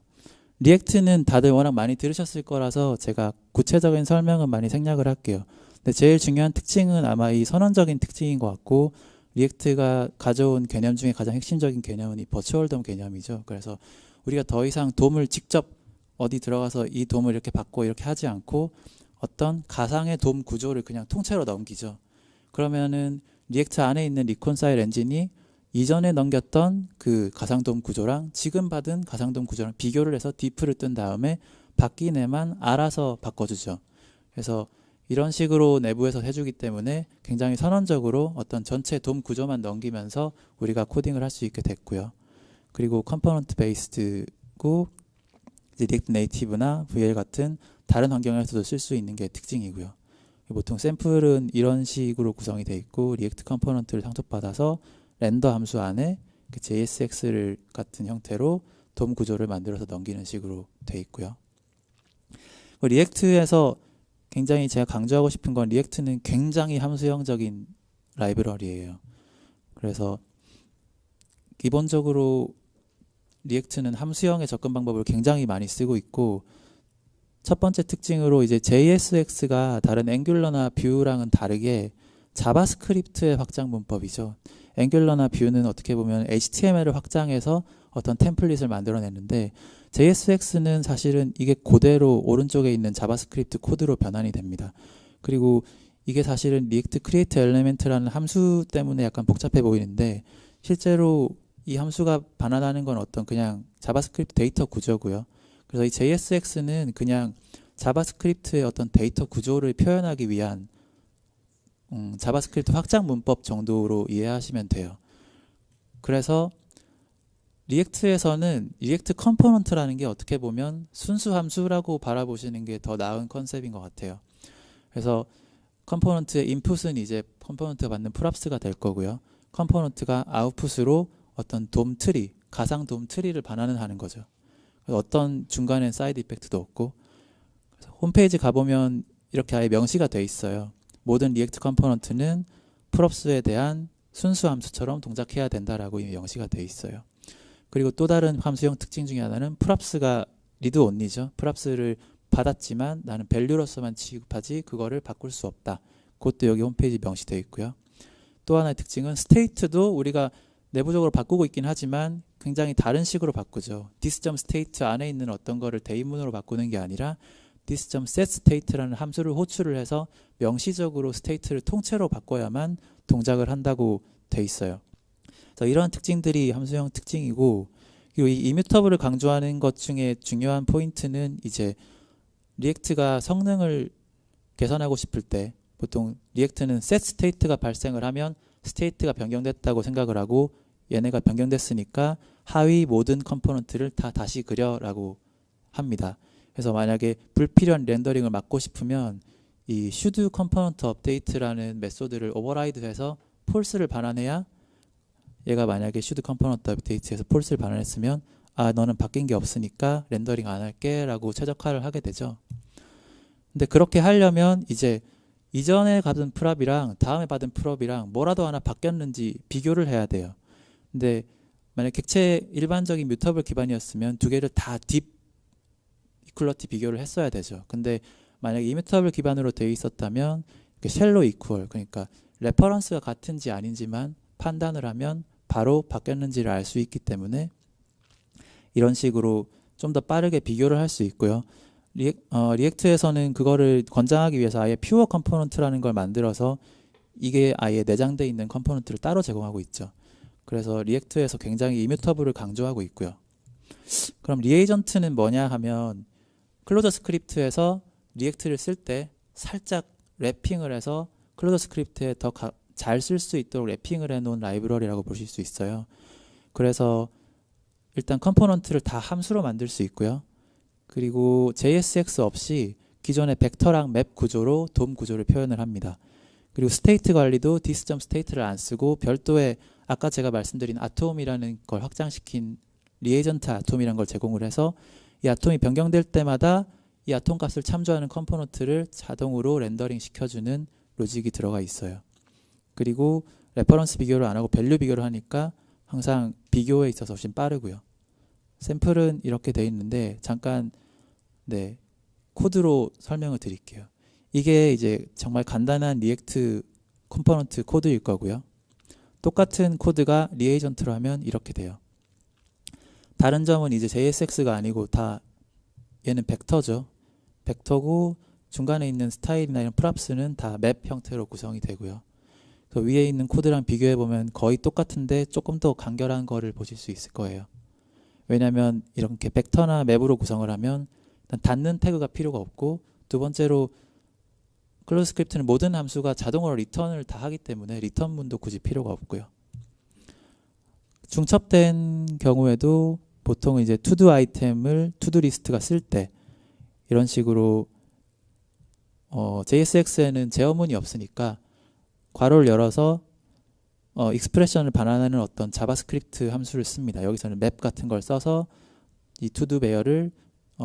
Speaker 1: 리액트는 다들 워낙 많이 들으셨을 거라서 제가 구체적인 설명은 많이 생략을 할게요. 근데 제일 중요한 특징은 아마 이 선언적인 특징인 것 같고 리액트가 가져온 개념 중에 가장 핵심적인 개념은 이 버추얼 돔 개념이죠. 그래서 우리가 더 이상 돔을 직접 어디 들어가서 이 돔을 이렇게 받고 이렇게 하지 않고 어떤 가상의 돔 구조를 그냥 통째로 넘기죠. 그러면은 리액트 안에 있는 리콘사일 엔진이 이전에 넘겼던 그 가상돔 구조랑 지금 받은 가상돔 구조랑 비교를 해서 diff를 뜬 다음에 바뀐 애만 알아서 바꿔주죠. 그래서 이런 식으로 내부에서 해주기 때문에 굉장히 선언적으로 어떤 전체 돔 구조만 넘기면서 우리가 코딩을 할 수 있게 됐고요. 그리고 컴포넌트 베이스드고 리액트 네이티브나 VL 같은 다른 환경에서도 쓸 수 있는 게 특징이고요. 보통 샘플은 이런 식으로 구성이 되어 있고 리액트 컴포넌트를 상속받아서 렌더 함수 안에 그 JSX를 같은 형태로 돔 구조를 만들어서 넘기는 식으로 되어 있고요. 리액트에서 굉장히 제가 강조하고 싶은 건 리액트는 굉장히 함수형적인 라이브러리예요. 그래서 기본적으로 리액트는 함수형의 접근 방법을 굉장히 많이 쓰고 있고 첫 번째 특징으로 이제 JSX가 다른 앵귤러나 뷰랑은 다르게 자바스크립트의 확장 문법이죠. 앵귤러나 뷰는 어떻게 보면 HTML을 확장해서 어떤 템플릿을 만들어냈는데 JSX는 사실은 이게 그대로 오른쪽에 있는 자바스크립트 코드로 변환이 됩니다. 그리고 이게 사실은 리액트 크리에이트 엘리멘트라는 함수 때문에 약간 복잡해 보이는데 실제로 이 함수가 반환하는 건 어떤 그냥 자바스크립트 데이터 구조고요. 그래서 이 JSX는 그냥 자바스크립트의 어떤 데이터 구조를 표현하기 위한 자바스크립트 확장 문법 정도로 이해하시면 돼요. 그래서 리액트에서는 리액트 컴포넌트라는 게 어떻게 보면 순수 함수라고 바라보시는 게 더 나은 컨셉인 것 같아요. 그래서 컴포넌트의 인풋은 이제 컴포넌트가 받는 프랍스가 될 거고요. 컴포넌트가 아웃풋으로 어떤 돔 트리, 가상 돔 트리를 반환하는 거죠. 어떤 중간엔 사이드 이펙트도 없고 홈페이지 가보면 이렇게 아예 명시가 돼 있어요. 모든 리액트 컴포넌트는 프롭스에 대한 순수 함수처럼 동작해야 된다라고 이미 명시가 돼 있어요. 그리고 또 다른 함수형 특징 중에 하나는 프랍스가 리드 온리죠. 프랍스를 받았지만 나는 밸류로서만 취급하지 그거를 바꿀 수 없다. 그것도 여기 홈페이지 명시되어 있고요. 또 하나의 특징은 스테이트도 우리가 내부적으로 바꾸고 있긴 하지만 굉장히 다른 식으로 바꾸죠. this.state 안에 있는 어떤 거를 대인문으로 바꾸는 게 아니라 this.setState라는 함수를 호출을 해서 명시적으로 state를 통째로 바꿔야만 동작을 한다고 돼 있어요. 그래서 이러한 특징들이 함수형 특징이고 그리고 이 이뮤터블을 강조하는 것 중에 중요한 포인트는 이제 리액트가 성능을 개선하고 싶을 때 보통 리액트는 set state가 발생을 하면 state가 변경됐다고 생각을 하고 얘네가 변경됐으니까 하위 모든 컴포넌트를 다 다시 그려라고 합니다. 그래서 만약에 불필요한 렌더링을 막고 싶으면 이 should component update라는 메소드를 오버라이드해서 false를 반환해야 얘가 만약에 should component update에서 false를 반환했으면 아 너는 바뀐 게 없으니까 렌더링 안 할게 라고 최적화를 하게 되죠. 근데 그렇게 하려면 이제 이전에 받은 프랍이랑 다음에 받은 프랍이랑 뭐라도 하나 바뀌었는지 비교를 해야 돼요. 근데 만약 객체 일반적인 뮤터블 기반이었으면 두 개를 다 딥 이퀄러티 비교를 했어야 되죠. 근데 만약에 이뮤터블 기반으로 되어 있었다면 쉘로 이퀄 그러니까 레퍼런스가 같은지 아닌지만 판단을 하면 바로 바뀌었는지를 알 수 있기 때문에 이런 식으로 좀 더 빠르게 비교를 할 수 있고요. 리액트에서는 그거를 권장하기 위해서 아예 퓨어 컴포넌트라는 걸 만들어서 이게 아예 내장되어 있는 컴포넌트를 따로 제공하고 있죠. 그래서 리액트에서 굉장히 이뮤터블을 강조하고 있고요. 그럼 리에이전트는 뭐냐 하면 클로저 스크립트에서 리액트를 쓸 때 살짝 랩핑을 해서 클로저 스크립트에 더 잘 쓸 수 있도록 랩핑을 해놓은 라이브러리라고 보실 수 있어요. 그래서 일단 컴포넌트를 다 함수로 만들 수 있고요. 그리고 JSX 없이 기존의 벡터랑 맵 구조로 돔 구조를 표현을 합니다. 그리고 스테이트 관리도 this.state를 안 쓰고 별도의 아까 제가 말씀드린 아톰이라는 걸 확장시킨 리에이전트 아톰이라는 걸 제공을 해서 이 아톰이 변경될 때마다 이 아톰 값을 참조하는 컴포넌트를 자동으로 렌더링 시켜주는 로직이 들어가 있어요. 그리고 레퍼런스 비교를 안 하고 밸류 비교를 하니까 항상 비교에 있어서 훨씬 빠르고요. 샘플은 이렇게 돼 있는데 잠깐 코드로 설명을 드릴게요. 이게 이제 정말 간단한 리액트 컴포넌트 코드일 거고요. 똑같은 코드가 리에이전트로 하면 이렇게 돼요. 다른 점은 이제 JSX가 아니고 다 얘는 벡터죠. 벡터고 중간에 있는 스타일이나 이런 프랍스는 다 맵 형태로 구성이 되고요. 그 위에 있는 코드랑 비교해 보면 거의 똑같은데 조금 더 간결한 거를 보실 수 있을 거예요. 왜냐하면 이렇게 벡터나 맵으로 구성을 하면 일단 닫는 태그가 필요가 없고 두 번째로 클로즈 스크립트는 모든 함수가 자동으로 리턴을 다 하기 때문에 리턴 문도 굳이 필요가 없고요. 중첩된 경우에도 보통 이제 투두 아이템을 투두 리스트가 쓸 때 이런 식으로 JSX에는 제어문이 없으니까 괄호를 열어서 익스프레션을 반환하는 어떤 자바스크립트 함수를 씁니다. 여기서는 맵 같은 걸 써서 이 투두 베어를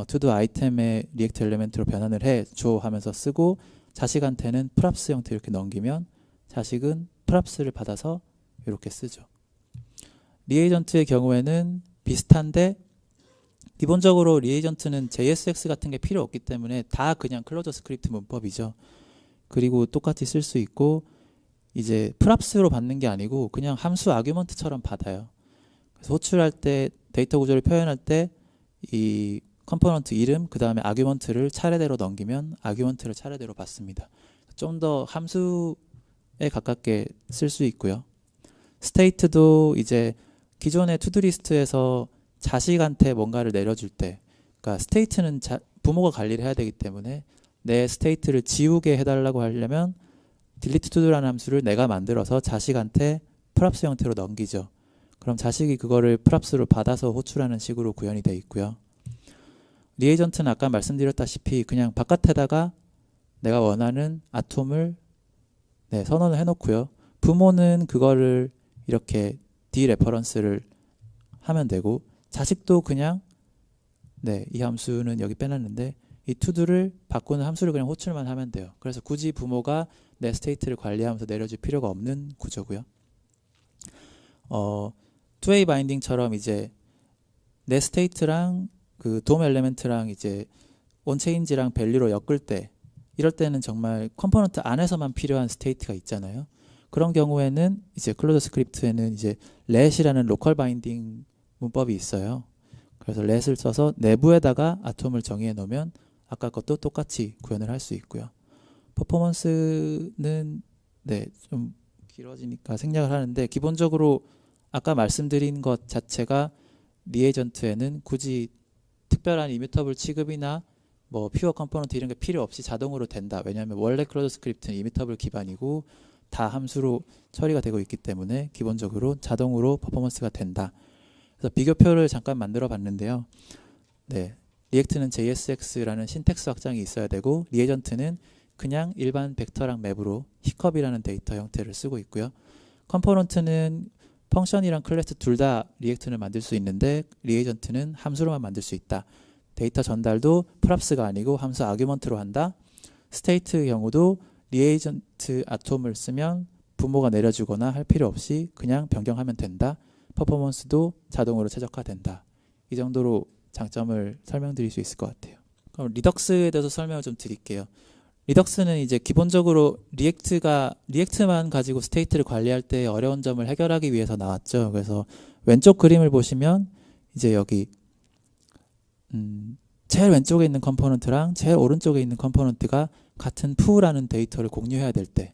Speaker 1: 투두 아이템의 리액트 엘리멘트로 변환을 해줘 하면서 쓰고 자식한테는 프랍스 형태 이렇게 넘기면 자식은 프랍스를 받아서 이렇게 쓰죠. 리에이전트의 경우에는 비슷한데 기본적으로 리에이전트는 JSX 같은 게 필요 없기 때문에 다 그냥 클로저 스크립트 문법이죠. 그리고 똑같이 쓸 수 있고 이제 프랍스로 받는 게 아니고 그냥 함수 아규먼트처럼 받아요. 그래서 호출할 때 데이터 구조를 표현할 때 이 컴포넌트 이름 그 다음에 아규먼트를 차례대로 넘기면 아규먼트를 차례대로 받습니다. 좀 더 함수에 가깝게 쓸 수 있고요. 스테이트도 이제 기존의 투두리스트에서 자식한테 뭔가를 내려줄 때, 그러니까 스테이트는 부모가 관리를 해야 되기 때문에 내 스테이트를 지우게 해달라고 하려면 delete to도라는 함수를 내가 만들어서 자식한테 프랍스 형태로 넘기죠. 그럼 자식이 그거를 프랍스로 받아서 호출하는 식으로 구현이 되어 있고요. 리에이전트는 아까 말씀드렸다시피 그냥 바깥에다가 내가 원하는 아톰을 선언을 해놓고요. 부모는 그거를 이렇게 디레퍼런스를 하면 되고, 자식도 그냥 이 함수는 여기 빼놨는데 이 to도를 바꾸는 함수를 그냥 호출만 하면 돼요. 그래서 굳이 부모가 내 스테이트를 관리하면서 내려줄 필요가 없는 구조고요. two-way 바인딩처럼 이제 내 스테이트랑 그 DOM 엘리멘트랑 이제 onChange랑 밸류로 엮을 때, 이럴 때는 정말 컴포넌트 안에서만 필요한 스테이트가 있잖아요. 그런 경우에는 이제 클로저 스크립트에는 이제 let이라는 로컬 바인딩 문법이 있어요. 그래서 let을 써서 내부에다가 아톰을 정의해 놓으면 아까 것도 똑같이 구현을 할 수 있고요. 퍼포먼스는 좀 길어지니까 생략을 하는데, 기본적으로 아까 말씀드린 것 자체가 리에이전트에는 굳이 특별한 이뮤터블 취급이나 뭐 퓨어 컴포넌트 이런 게 필요 없이 자동으로 된다. 왜냐하면 원래 클로저 스크립트는 이뮤터블 기반이고 다 함수로 처리가 되고 있기 때문에 기본적으로 자동으로 퍼포먼스가 된다. 그래서 비교표를 잠깐 만들어 봤는데요. 리액트는 JSX라는 신텍스 확장이 있어야 되고, 리에이전트는 그냥 일반 벡터랑 맵으로 히컵이라는 데이터 형태를 쓰고 있고요. 컴포넌트는 펑션이랑 클래스 둘 다 리액트를 만들 수 있는데 리에이전트는 함수로만 만들 수 있다. 데이터 전달도 프랍스가 아니고 함수 아규먼트로 한다. 스테이트 경우도 리에이전트 아톰을 쓰면 부모가 내려주거나 할 필요 없이 그냥 변경하면 된다. 퍼포먼스도 자동으로 최적화된다. 이 정도로 장점을 설명드릴 수 있을 것 같아요. 그럼 리덕스에 대해서 설명을 좀 드릴게요. 리덕스는 이제 기본적으로 리액트만 가지고 스테이트를 관리할 때 어려운 점을 해결하기 위해서 나왔죠. 그래서 왼쪽 그림을 보시면 이제 여기 제일 왼쪽에 있는 컴포넌트랑 제일 오른쪽에 있는 컴포넌트가 같은 푸라는 데이터를 공유해야 될 때,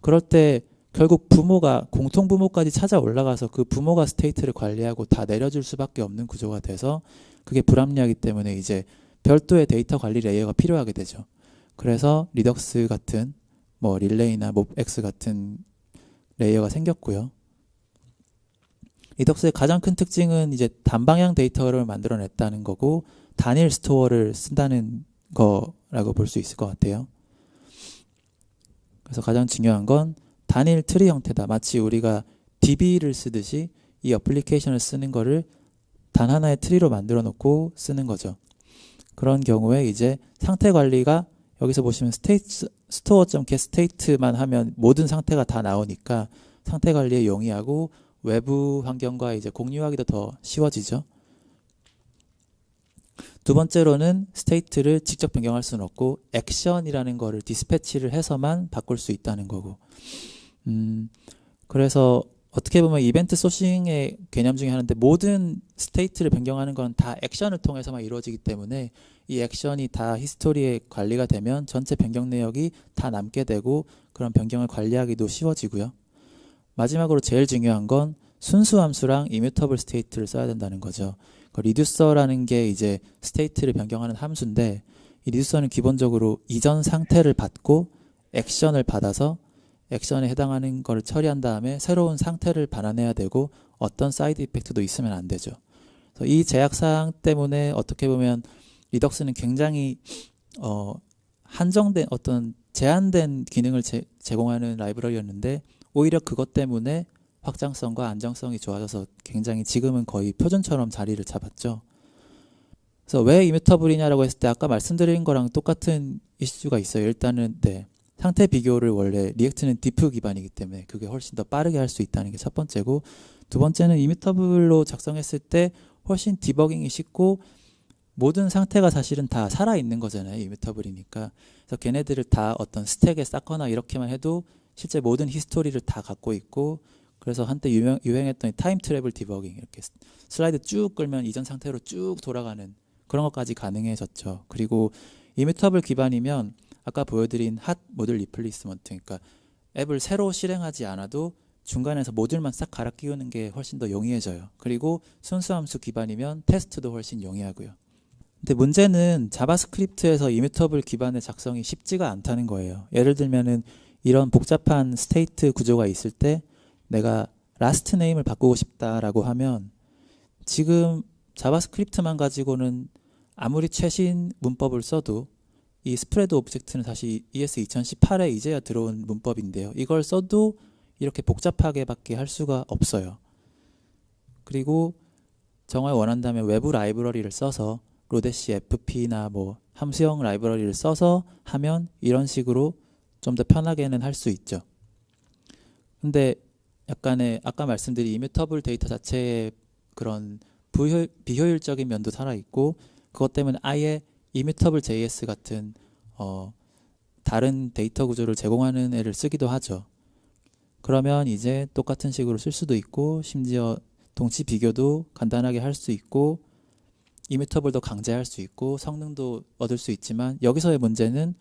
Speaker 1: 그럴 때 결국 부모가 공통 부모까지 찾아 올라가서 그 부모가 스테이트를 관리하고 다 내려줄 수밖에 없는 구조가 돼서 그게 불합리하기 때문에 이제 별도의 데이터 관리 레이어가 필요하게 되죠. 그래서 리덕스 같은 뭐 릴레이나 몹X 같은 레이어가 생겼고요. 리덕스의 가장 큰 특징은 이제 단방향 데이터를 만들어냈다는 거고 단일 스토어를 쓴다는 거라고 볼 수 있을 것 같아요. 그래서 가장 중요한 건 단일 트리 형태다. 마치 우리가 DB를 쓰듯이 이 어플리케이션을 쓰는 거를 단 하나의 트리로 만들어 놓고 쓰는 거죠. 그런 경우에 이제 상태 관리가 여기서 보시면 store.getState만 하면 모든 상태가 다 나오니까 상태 관리에 용이하고 외부 환경과 이제 공유하기도 더 쉬워지죠. 두 번째로는 스테이트를 직접 변경할 수는 없고 액션이라는 거를 디스패치를 해서만 바꿀 수 있다는 거고, 그래서 어떻게 보면 이벤트 소싱의 개념 중에 하나인데 모든 스테이트를 변경하는 건 다 액션을 통해서만 이루어지기 때문에 이 액션이 다 히스토리에 관리가 되면 전체 변경 내역이 다 남게 되고 그런 변경을 관리하기도 쉬워지고요. 마지막으로 제일 중요한 건 순수 함수랑 이뮤터블 스테이트를 써야 된다는 거죠. 리듀서라는 게 이제 스테이트를 변경하는 함수인데 이 리듀서는 기본적으로 이전 상태를 받고 액션을 받아서 액션에 해당하는 걸 처리한 다음에 새로운 상태를 반환해야 되고 어떤 사이드 이펙트도 있으면 안 되죠. 그래서 이 제약사항 때문에 어떻게 보면 리덕스는 굉장히 한정된 어떤 제한된 기능을 제공하는 라이브러리였는데 오히려 그것 때문에 확장성과 안정성이 좋아져서 굉장히 지금은 거의 표준처럼 자리를 잡았죠. 그래서 왜 이뮤터블이냐라고 했을 때 아까 말씀드린 거랑 똑같은 이슈가 있어요. 일단은 상태 비교를 원래 리액트는 디프 기반이기 때문에 그게 훨씬 더 빠르게 할 수 있다는 게 첫 번째고, 두 번째는 이뮤터블로 작성했을 때 훨씬 디버깅이 쉽고 모든 상태가 사실은 다 살아있는 거잖아요. 이뮤터블이니까. 그래서 걔네들을 다 어떤 스택에 쌓거나 이렇게만 해도 실제 모든 히스토리를 다 갖고 있고, 그래서 한때 유행했던 타임 트래블 디버깅, 이렇게 슬라이드 쭉 끌면 이전 상태로 쭉 돌아가는 그런 것까지 가능해졌죠. 그리고 이뮤터블 기반이면 아까 보여드린 핫 모듈 리플레이스먼트, 그러니까 앱을 새로 실행하지 않아도 중간에서 모듈만 싹 갈아 끼우는 게 훨씬 더 용이해져요. 그리고 순수 함수 기반이면 테스트도 훨씬 용이하고요. 근데 문제는 자바스크립트에서 이뮤터블 기반의 작성이 쉽지가 않다는 거예요. 예를 들면은 이런 복잡한 스테이트 구조가 있을 때 내가 라스트 네임을 바꾸고 싶다라고 하면 지금 자바스크립트만 가지고는 아무리 최신 문법을 써도 이 스프레드 오브젝트는 사실 ES 2018에 이제야 들어온 문법인데요. 이걸 써도 이렇게 복잡하게밖에 할 수가 없어요. 그리고 정말 원한다면 외부 라이브러리를 써서 로데시 FP나 뭐 함수형 라이브러리를 써서 하면 이런 식으로 좀 더 편하게는 할 수 있죠. 근데 약간의 아까 말씀드린 이뮤터블 데이터 자체의 그런 비효율적인 면도 살아있고, 그것 때문에 아예 이뮤터블 JS 같은 다른 데이터 구조를 제공하는 애를 쓰기도 하죠. 그러면 이제 똑같은 식으로 쓸 수도 있고, 심지어 동치 비교도 간단하게 할 수 있고, 이뮤터블도 강제할 수 있고, 성능도 얻을 수 있지만, 여기서의 문제는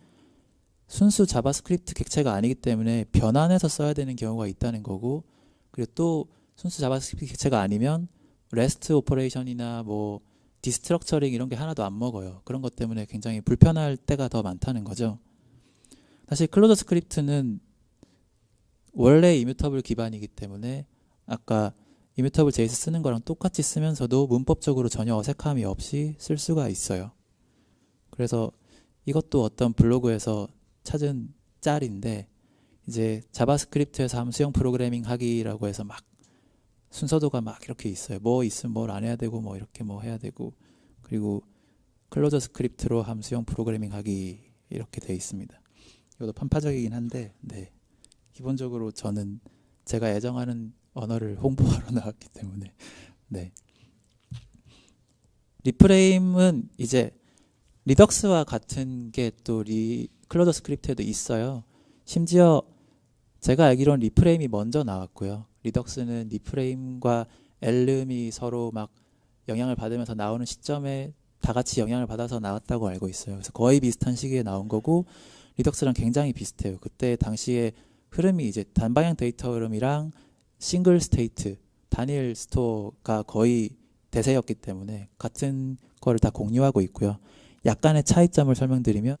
Speaker 1: 순수 자바스크립트 객체가 아니기 때문에 변환해서 써야 되는 경우가 있다는 거고, 그리고 또 순수 자바스크립트 객체가 아니면 REST 오퍼레이션이나 뭐 디스트럭처링 이런 게 하나도 안 먹어요. 그런 것 때문에 굉장히 불편할 때가 더 많다는 거죠. 사실 클로저 스크립트는 원래 이뮤터블 기반이기 때문에 아까 이뮤터블 JS 쓰는 거랑 똑같이 쓰면서도 문법적으로 전혀 어색함이 없이 쓸 수가 있어요. 그래서 이것도 어떤 블로그에서 찾은 짤인데, 이제 자바스크립트에서 함수형 프로그래밍 하기라고 해서 막 순서도가 막 이렇게 있어요. 뭐 있으면 뭘 안 해야 되고 뭐 이렇게 뭐 해야 되고, 그리고 클로저 스크립트로 함수형 프로그래밍 하기 이렇게 돼 있습니다. 이것도 편파적이긴 한데, 네. 기본적으로 저는 제가 애정하는 언어를 홍보하러 나왔기 때문에, 네. 리프레임은 이제 리덕스와 같은 게 또 클로저 스크립트에도 있어요. 심지어 제가 알기로는 리프레임이 먼저 나왔고요. 리덕스는 리프레임과 엘름이 서로 막 영향을 받으면서 나오는 시점에 다 같이 영향을 받아서 나왔다고 알고 있어요. 그래서 거의 비슷한 시기에 나온 거고, 리덕스랑 굉장히 비슷해요. 그때 당시에 흐름이 이제 단방향 데이터 흐름이랑 싱글 스테이트, 단일 스토어가 거의 대세였기 때문에 같은 거를 다 공유하고 있고요. 약간의 차이점을 설명드리면,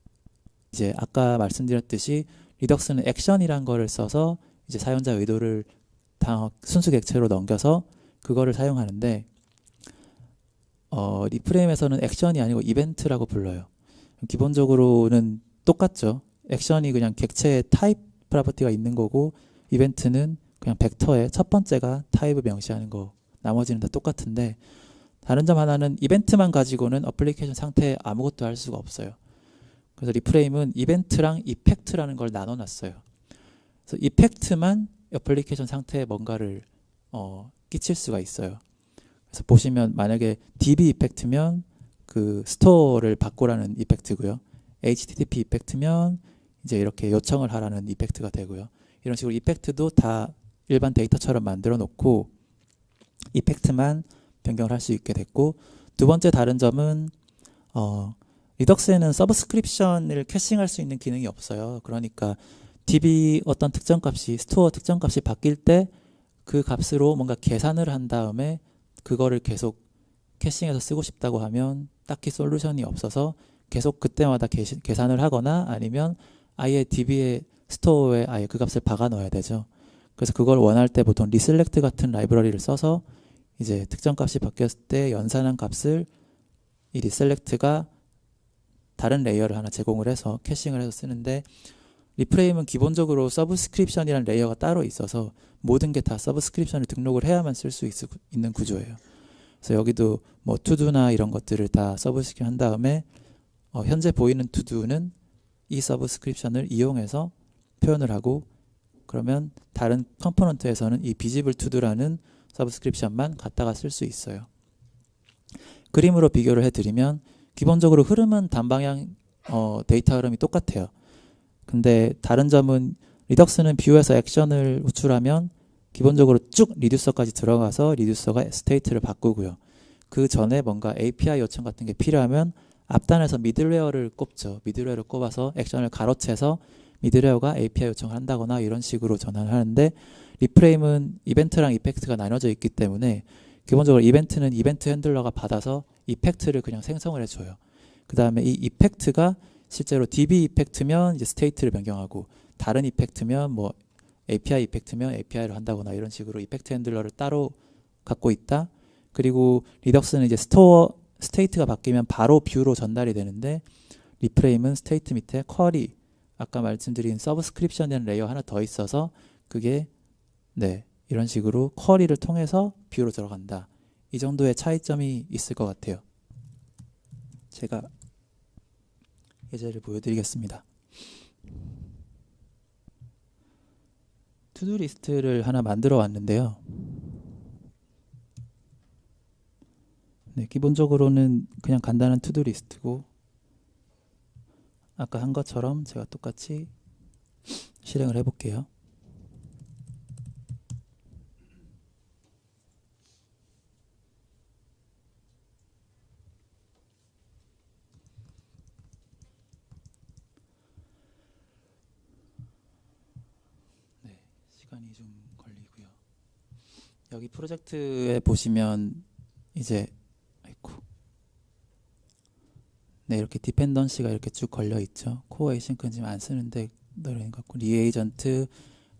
Speaker 1: 이제 아까 말씀드렸듯이 리덕스는 액션이란 거를 써서 이제 사용자 의도를 다 순수 객체로 넘겨서 그거를 사용하는데, 리프레임에서는 액션이 아니고 이벤트라고 불러요. 기본적으로는 똑같죠. 액션이 그냥 객체의 타입 프로퍼티가 있는 거고, 이벤트는 그냥 벡터의 첫 번째가 타입을 명시하는 거, 나머지는 다 똑같은데, 다른 점 하나는 이벤트만 가지고는 어플리케이션 상태에 아무것도 할 수가 없어요. 그래서 리프레임은 이벤트랑 이펙트라는 걸 나눠놨어요. 그래서 이펙트만 어플리케이션 상태에 뭔가를 끼칠 수가 있어요. 그래서 보시면 만약에 DB 이펙트면 그 스토어를 바꾸라는 이펙트고요. HTTP 이펙트면 이제 이렇게 요청을 하라는 이펙트가 되고요. 이런 식으로 이펙트도 다 일반 데이터처럼 만들어 놓고 이펙트만 변경을 할 수 있게 됐고, 두 번째 다른 점은 리덕스에는 서브스크립션을 캐싱할 수 있는 기능이 없어요. 그러니까 DB 어떤 특정 값이, 스토어 특정 값이 바뀔 때 그 값으로 뭔가 계산을 한 다음에 그거를 계속 캐싱해서 쓰고 싶다고 하면 딱히 솔루션이 없어서 계속 그때마다 계산을 하거나 아니면 아예 DB의 스토어에 아예 그 값을 박아 넣어야 되죠. 그래서 그걸 원할 때 보통 리셀렉트 같은 라이브러리를 써서 이제 특정 값이 바뀌었을 때 연산한 값을 이 리셀렉트가 다른 레이어를 하나 제공을 해서 캐싱을 해서 쓰는데, 리프레임은 기본적으로 서브스크립션이라는 레이어가 따로 있어서 모든 게 다 서브스크립션을 등록을 해야만 쓸 수 있는 구조예요. 그래서 여기도 뭐 투두나 이런 것들을 다 서브스크립션 한 다음에 현재 보이는 투두는 이 서브스크립션을 이용해서 표현을 하고, 그러면 다른 컴포넌트에서는 이 비지블 투두라는 서브스크립션만 갖다가 쓸 수 있어요. 그림으로 비교를 해드리면 기본적으로 흐름은 단방향 데이터 흐름이 똑같아요. 근데 다른 점은 리덕스는 뷰에서 액션을 호출하면 기본적으로 쭉 리듀서까지 들어가서 리듀서가 스테이트를 바꾸고요. 그 전에 뭔가 API 요청 같은 게 필요하면 앞단에서 미들웨어를 꼽죠. 미들웨어를 꼽아서 액션을 가로채서 미들웨어가 API 요청을 한다거나 이런 식으로 전환을 하는데, 리프레임은 이벤트랑 이펙트가 나눠져 있기 때문에 기본적으로 이벤트는 이벤트 핸들러가 받아서 이펙트를 그냥 생성을 해줘요. 그 다음에 이 이펙트가 실제로 DB 이펙트면 이제 스테이트를 변경하고, 다른 이펙트면 뭐 API 이펙트면 API를 한다거나 이런 식으로 이펙트 핸들러를 따로 갖고 있다. 그리고 리덕스는 이제 스토어 스테이트가 바뀌면 바로 뷰로 전달이 되는데, 리프레임은 스테이트 밑에 쿼리, 아까 말씀드린 서브스크립션이라는 레이어 하나 더 있어서 그게 이런 식으로 쿼리를 통해서 뷰로 들어간다. 이 정도의 차이점이 있을 것 같아요. 제가 예제를 보여드리겠습니다. 투두 리스트를 하나 만들어 왔는데요. 기본적으로는 그냥 간단한 투두 리스트고, 아까 한 것처럼 제가 똑같이 실행을 해볼게요. 시간이 좀 걸리고요. 여기 프로젝트에 보시면 이제 이렇게 디펜던시가 이렇게 쭉 걸려 있죠. 코어 에이싱크는 지금 안 쓰는데 넣어놓은 것 같고, 리에이전트,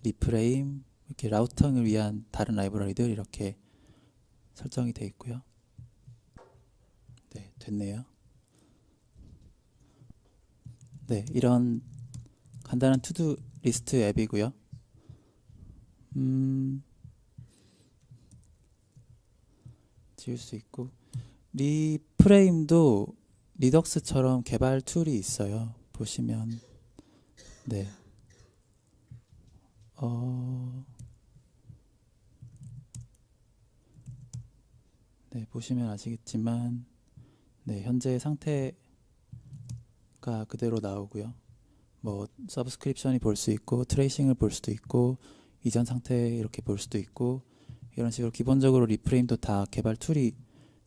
Speaker 1: 리프레임, 이렇게 라우팅을 위한 다른 라이브러리들 이렇게 설정이 되어 있고요. 네, 됐네요. 네, 이런 간단한 투두 리스트 앱이고요. 지울 수 있고, 리프레임도 리덕스처럼 개발 툴이 있어요. 보시면 보시면 아시겠지만 현재 상태가 그대로 나오고요. 뭐 서브스크립션이 볼 수 있고, 트레이싱을 볼 수도 있고, 이전 상태 이렇게 볼 수도 있고, 이런 식으로 기본적으로 리프레임도 다 개발 툴이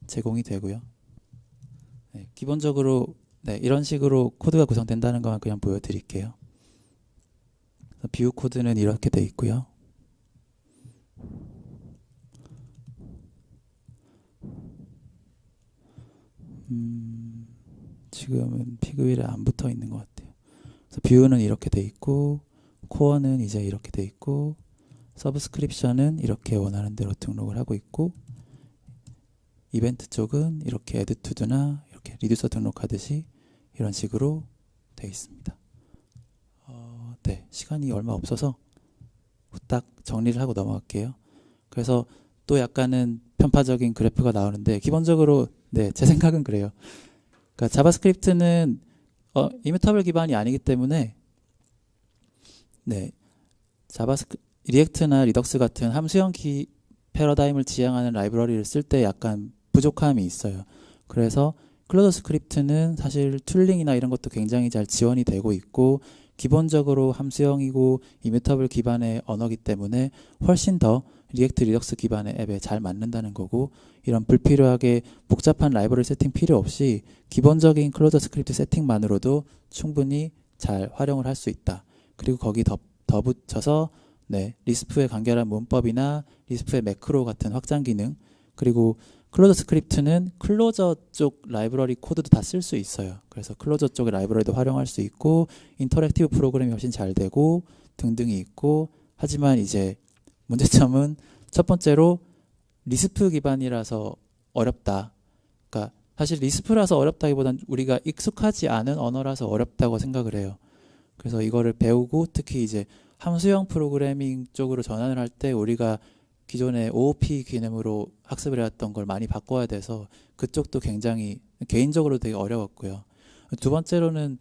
Speaker 1: 제공이 되고요. 기본적으로 이런 식으로 코드가 구성된다는 것만 그냥 보여드릴게요. 뷰 코드는 이렇게 돼 있고요. 지금은 피그윌에 안 붙어 있는 것 같아요. 그래서 뷰는 이렇게 돼 있고, 코어는 이제 이렇게 돼 있고, 서브스크립션은 이렇게 원하는 대로 등록을 하고 있고, 이벤트 쪽은 이렇게 add to나 이렇게 리듀서 등록하듯이 이런 식으로 돼 있습니다. 시간이 얼마 없어서 후딱 정리를 하고 넘어갈게요. 그래서 또 약간은 편파적인 그래프가 나오는데, 기본적으로 제 생각은 그래요. 그러니까 자바스크립트는 이뮤터블 기반이 아니기 때문에 리액트나 리덕스 같은 함수형 패러다임을 지향하는 라이브러리를 쓸 때 약간 부족함이 있어요. 그래서 클로저 스크립트는 사실 툴링이나 이런 것도 굉장히 잘 지원이 되고 있고, 기본적으로 함수형이고 이뮤터블 기반의 언어기 때문에 훨씬 더 리액트 리덕스 기반의 앱에 잘 맞는다는 거고, 이런 불필요하게 복잡한 라이브러리 세팅 필요 없이 기본적인 클로저 스크립트 세팅만으로도 충분히 잘 활용을 할 수 있다. 그리고 거기 덧붙여서 리스프의 간결한 문법이나 리스프의 매크로 같은 확장 기능, 그리고 클로저 스크립트는 클로저 쪽 라이브러리 코드도 다 쓸 수 있어요. 그래서 클로저 쪽의 라이브러리도 활용할 수 있고, 인터랙티브 프로그램이 훨씬 잘 되고 등등이 있고, 하지만 이제 문제점은 첫 번째로 리스프 기반이라서 어렵다. 그러니까 사실 리스프라서 어렵다기보단 우리가 익숙하지 않은 언어라서 어렵다고 생각을 해요. 그래서 이거를 배우고, 특히 이제 함수형 프로그래밍 쪽으로 전환을 할 때 우리가 기존의 OOP 개념으로 학습을 해왔던 걸 많이 바꿔야 돼서 그쪽도 굉장히 개인적으로 되게 어려웠고요. 두 번째로는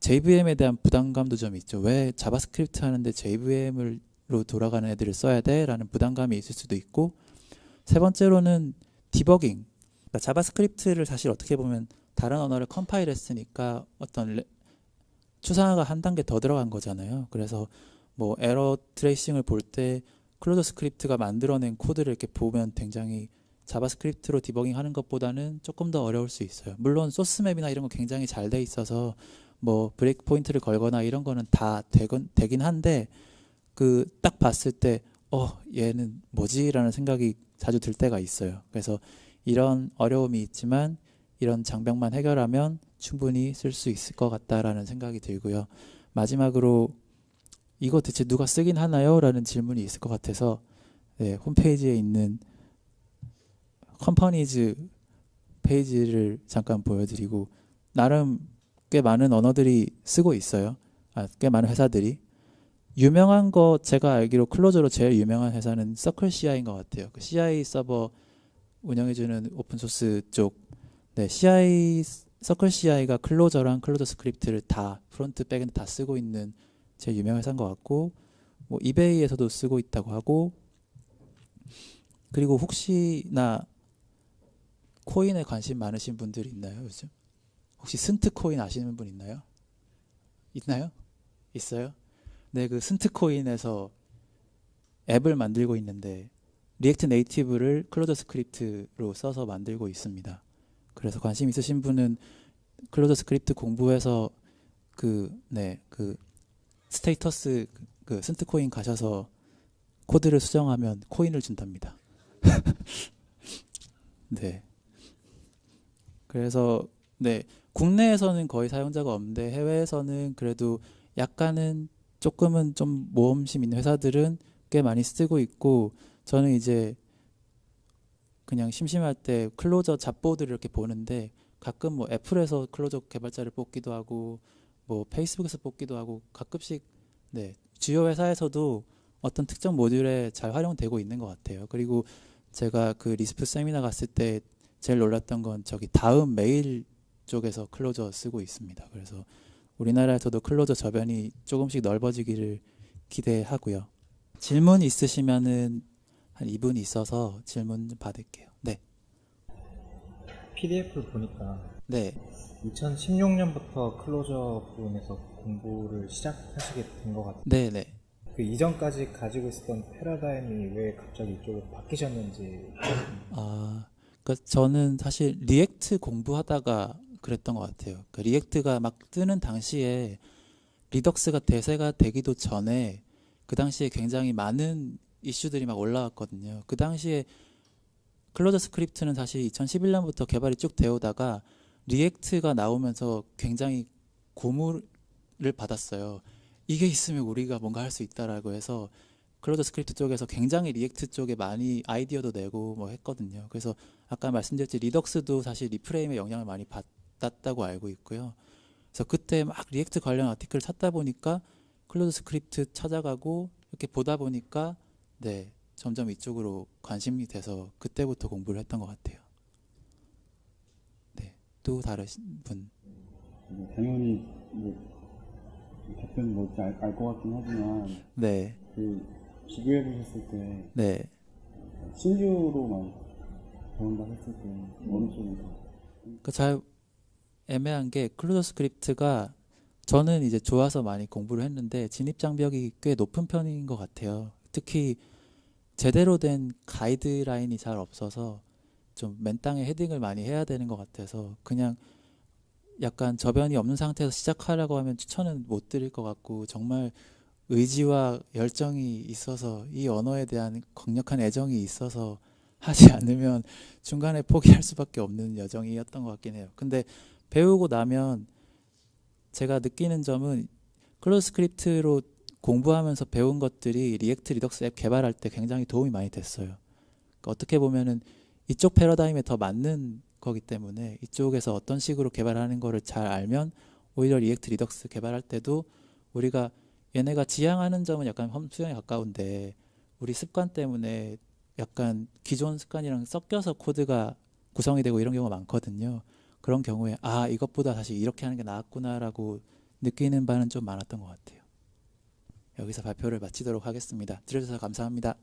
Speaker 1: JVM에 대한 부담감도 좀 있죠. 왜 자바스크립트 하는데 JVM으로 돌아가는 애들을 써야 돼? 라는 부담감이 있을 수도 있고, 세 번째로는 디버깅. 그러니까 자바스크립트를 사실 어떻게 보면 다른 언어를 컴파일 했으니까 어떤 추상화가 한 단계 더 들어간 거잖아요. 그래서 뭐 에러 트레이싱을 볼 때 클로저 스크립트가 만들어낸 코드를 이렇게 보면 굉장히 자바스크립트로 디버깅 하는 것보다는 조금 더 어려울 수 있어요. 물론 소스맵이나 이런 거 굉장히 잘 돼 있어서 뭐 브레이크 포인트를 걸거나 이런 거는 다 되긴 한데 그 딱 봤을 때 얘는 뭐지라는 생각이 자주 들 때가 있어요. 그래서 이런 어려움이 있지만 이런 장벽만 해결하면 충분히 쓸 수 있을 것 같다라는 생각이 들고요. 마지막으로 이거 대체 누가 쓰긴 하나요? 라는 질문이 있을 것 같아서 네, 홈페이지에 있는 컴퍼니즈 페이지를 잠깐 보여드리고 나름 꽤 많은 언어들이 쓰고 있어요. 꽤 많은 회사들이. 유명한 거 제가 알기로 클로저로 제일 유명한 회사는 서클 CI인 것 같아요. 그 CI 서버 운영해주는 오픈소스 쪽. 네, 서클 CI가 클로저랑 클로저 스크립트를 다 프론트 백엔드 다 쓰고 있는 제일 유명한 회사인 것 같고 뭐 이베이에서도 쓰고 있다고 하고 그리고 혹시나 코인에 관심 많으신 분들 있나요 요즘? 혹시 스ን트 코인 아시는 분 있나요? 있나요? 있어요? 네, 그 스ን트 코인에서 앱을 만들고 있는데 리액트 네이티브를 클로저 스크립트로 써서 만들고 있습니다. 그래서 관심 있으신 분은 클로저 스크립트 공부해서 그 스테이터스 그 스ን트 코인 가셔서 코드를 수정하면 코인을 준답니다. 네. 그래서 네, 국내에서는 거의 사용자가 없는데 해외에서는 그래도 약간은 조금은 좀 모험심 있는 회사들은 꽤 많이 쓰고 있고 저는 이제 그냥 심심할 때 클로저 잡보드를 이렇게 보는데 가끔 뭐 애플에서 클로저 개발자를 뽑기도 하고 뭐 페이스북에서 뽑기도 하고 가끔씩 네, 주요 회사에서도 어떤 특정 모듈에 잘 활용되고 있는 것 같아요. 그리고 제가 그 리스프 세미나 갔을 때 제일 놀랐던 건 저기 다음 메일 쪽에서 클로저 쓰고 있습니다. 그래서 우리나라에서도 클로저 저변이 조금씩 넓어지기를 기대하고요. 질문 있으시면은 한 2분 있어서 질문 받을게요. 네.
Speaker 2: PDF를 보니까
Speaker 1: 네.
Speaker 2: 2016년부터 클로저 부분에서 공부를 시작하시게 된 것 같아요.
Speaker 1: 네, 네.
Speaker 2: 그 이전까지 가지고 있었던 패러다임이 왜 갑자기 이쪽으로 바뀌셨는지.
Speaker 1: 그러니까 저는 사실 리액트 공부하다가 그랬던 것 같아요. 그 리액트가 막 뜨는 당시에 리덕스가 대세가 되기도 전에 그 당시에 굉장히 많은 이슈들이 막 올라왔거든요. 그 당시에 클로저 스크립트는 사실 2011년부터 개발이 쭉 되어다가 리액트가 나오면서 굉장히 고무를 받았어요. 이게 있으면 우리가 뭔가 할 수 있다라고 해서 클로저 스크립트 쪽에서 굉장히 리액트 쪽에 많이 아이디어도 내고 뭐 했거든요. 그래서 아까 말씀드렸듯이 리덕스도 사실 리프레임의 영향을 많이 받았다고 알고 있고요. 그래서 그때 막 리액트 관련 아티클을 찾다 보니까 클로저 스크립트 찾아가고 이렇게 보다 보니까 네, 점점 이쪽으로 관심이 돼서 그때부터 공부를 했던 것 같아요. 네, 또 다르신 분?
Speaker 3: 당연히 뭐 답변 뭔지 알 것 같긴 하지만
Speaker 1: 네,
Speaker 3: 그 비교해 보셨을 때
Speaker 1: 네.
Speaker 3: 신규로만 배운다 했을 때 어느 쪽이 더
Speaker 1: 잘 애매한 게 클로저 스크립트가 저는 이제 좋아서 많이 공부를 했는데 진입 장벽이 꽤 높은 편인 것 같아요. 특히 제대로 된 가이드라인이 잘 없어서 좀 맨땅에 헤딩을 많이 해야 되는 것 같아서 그냥 약간 저변이 없는 상태에서 시작하라고 하면 추천은 못 드릴 것 같고 정말 의지와 열정이 있어서 이 언어에 대한 강력한 애정이 있어서 하지 않으면 중간에 포기할 수밖에 없는 여정이었던 것 같긴 해요. 근데 배우고 나면 제가 느끼는 점은 클로저 스크립트로 공부하면서 배운 것들이 리액트 리덕스 앱 개발할 때 굉장히 도움이 많이 됐어요. 그러니까 어떻게 보면은 이쪽 패러다임에 더 맞는 거기 때문에 이쪽에서 어떤 식으로 개발하는 거를 잘 알면 오히려 리액트 리덕스 개발할 때도 우리가 얘네가 지향하는 점은 약간 험수형에 가까운데 우리 습관 때문에 약간 기존 습관이랑 섞여서 코드가 구성이 되고 이런 경우가 많거든요. 그런 경우에 이것보다 사실 이렇게 하는 게 나았구나라고 느끼는 바는 좀 많았던 것 같아요. 여기서 발표를 마치도록 하겠습니다. 들어주셔서 감사합니다.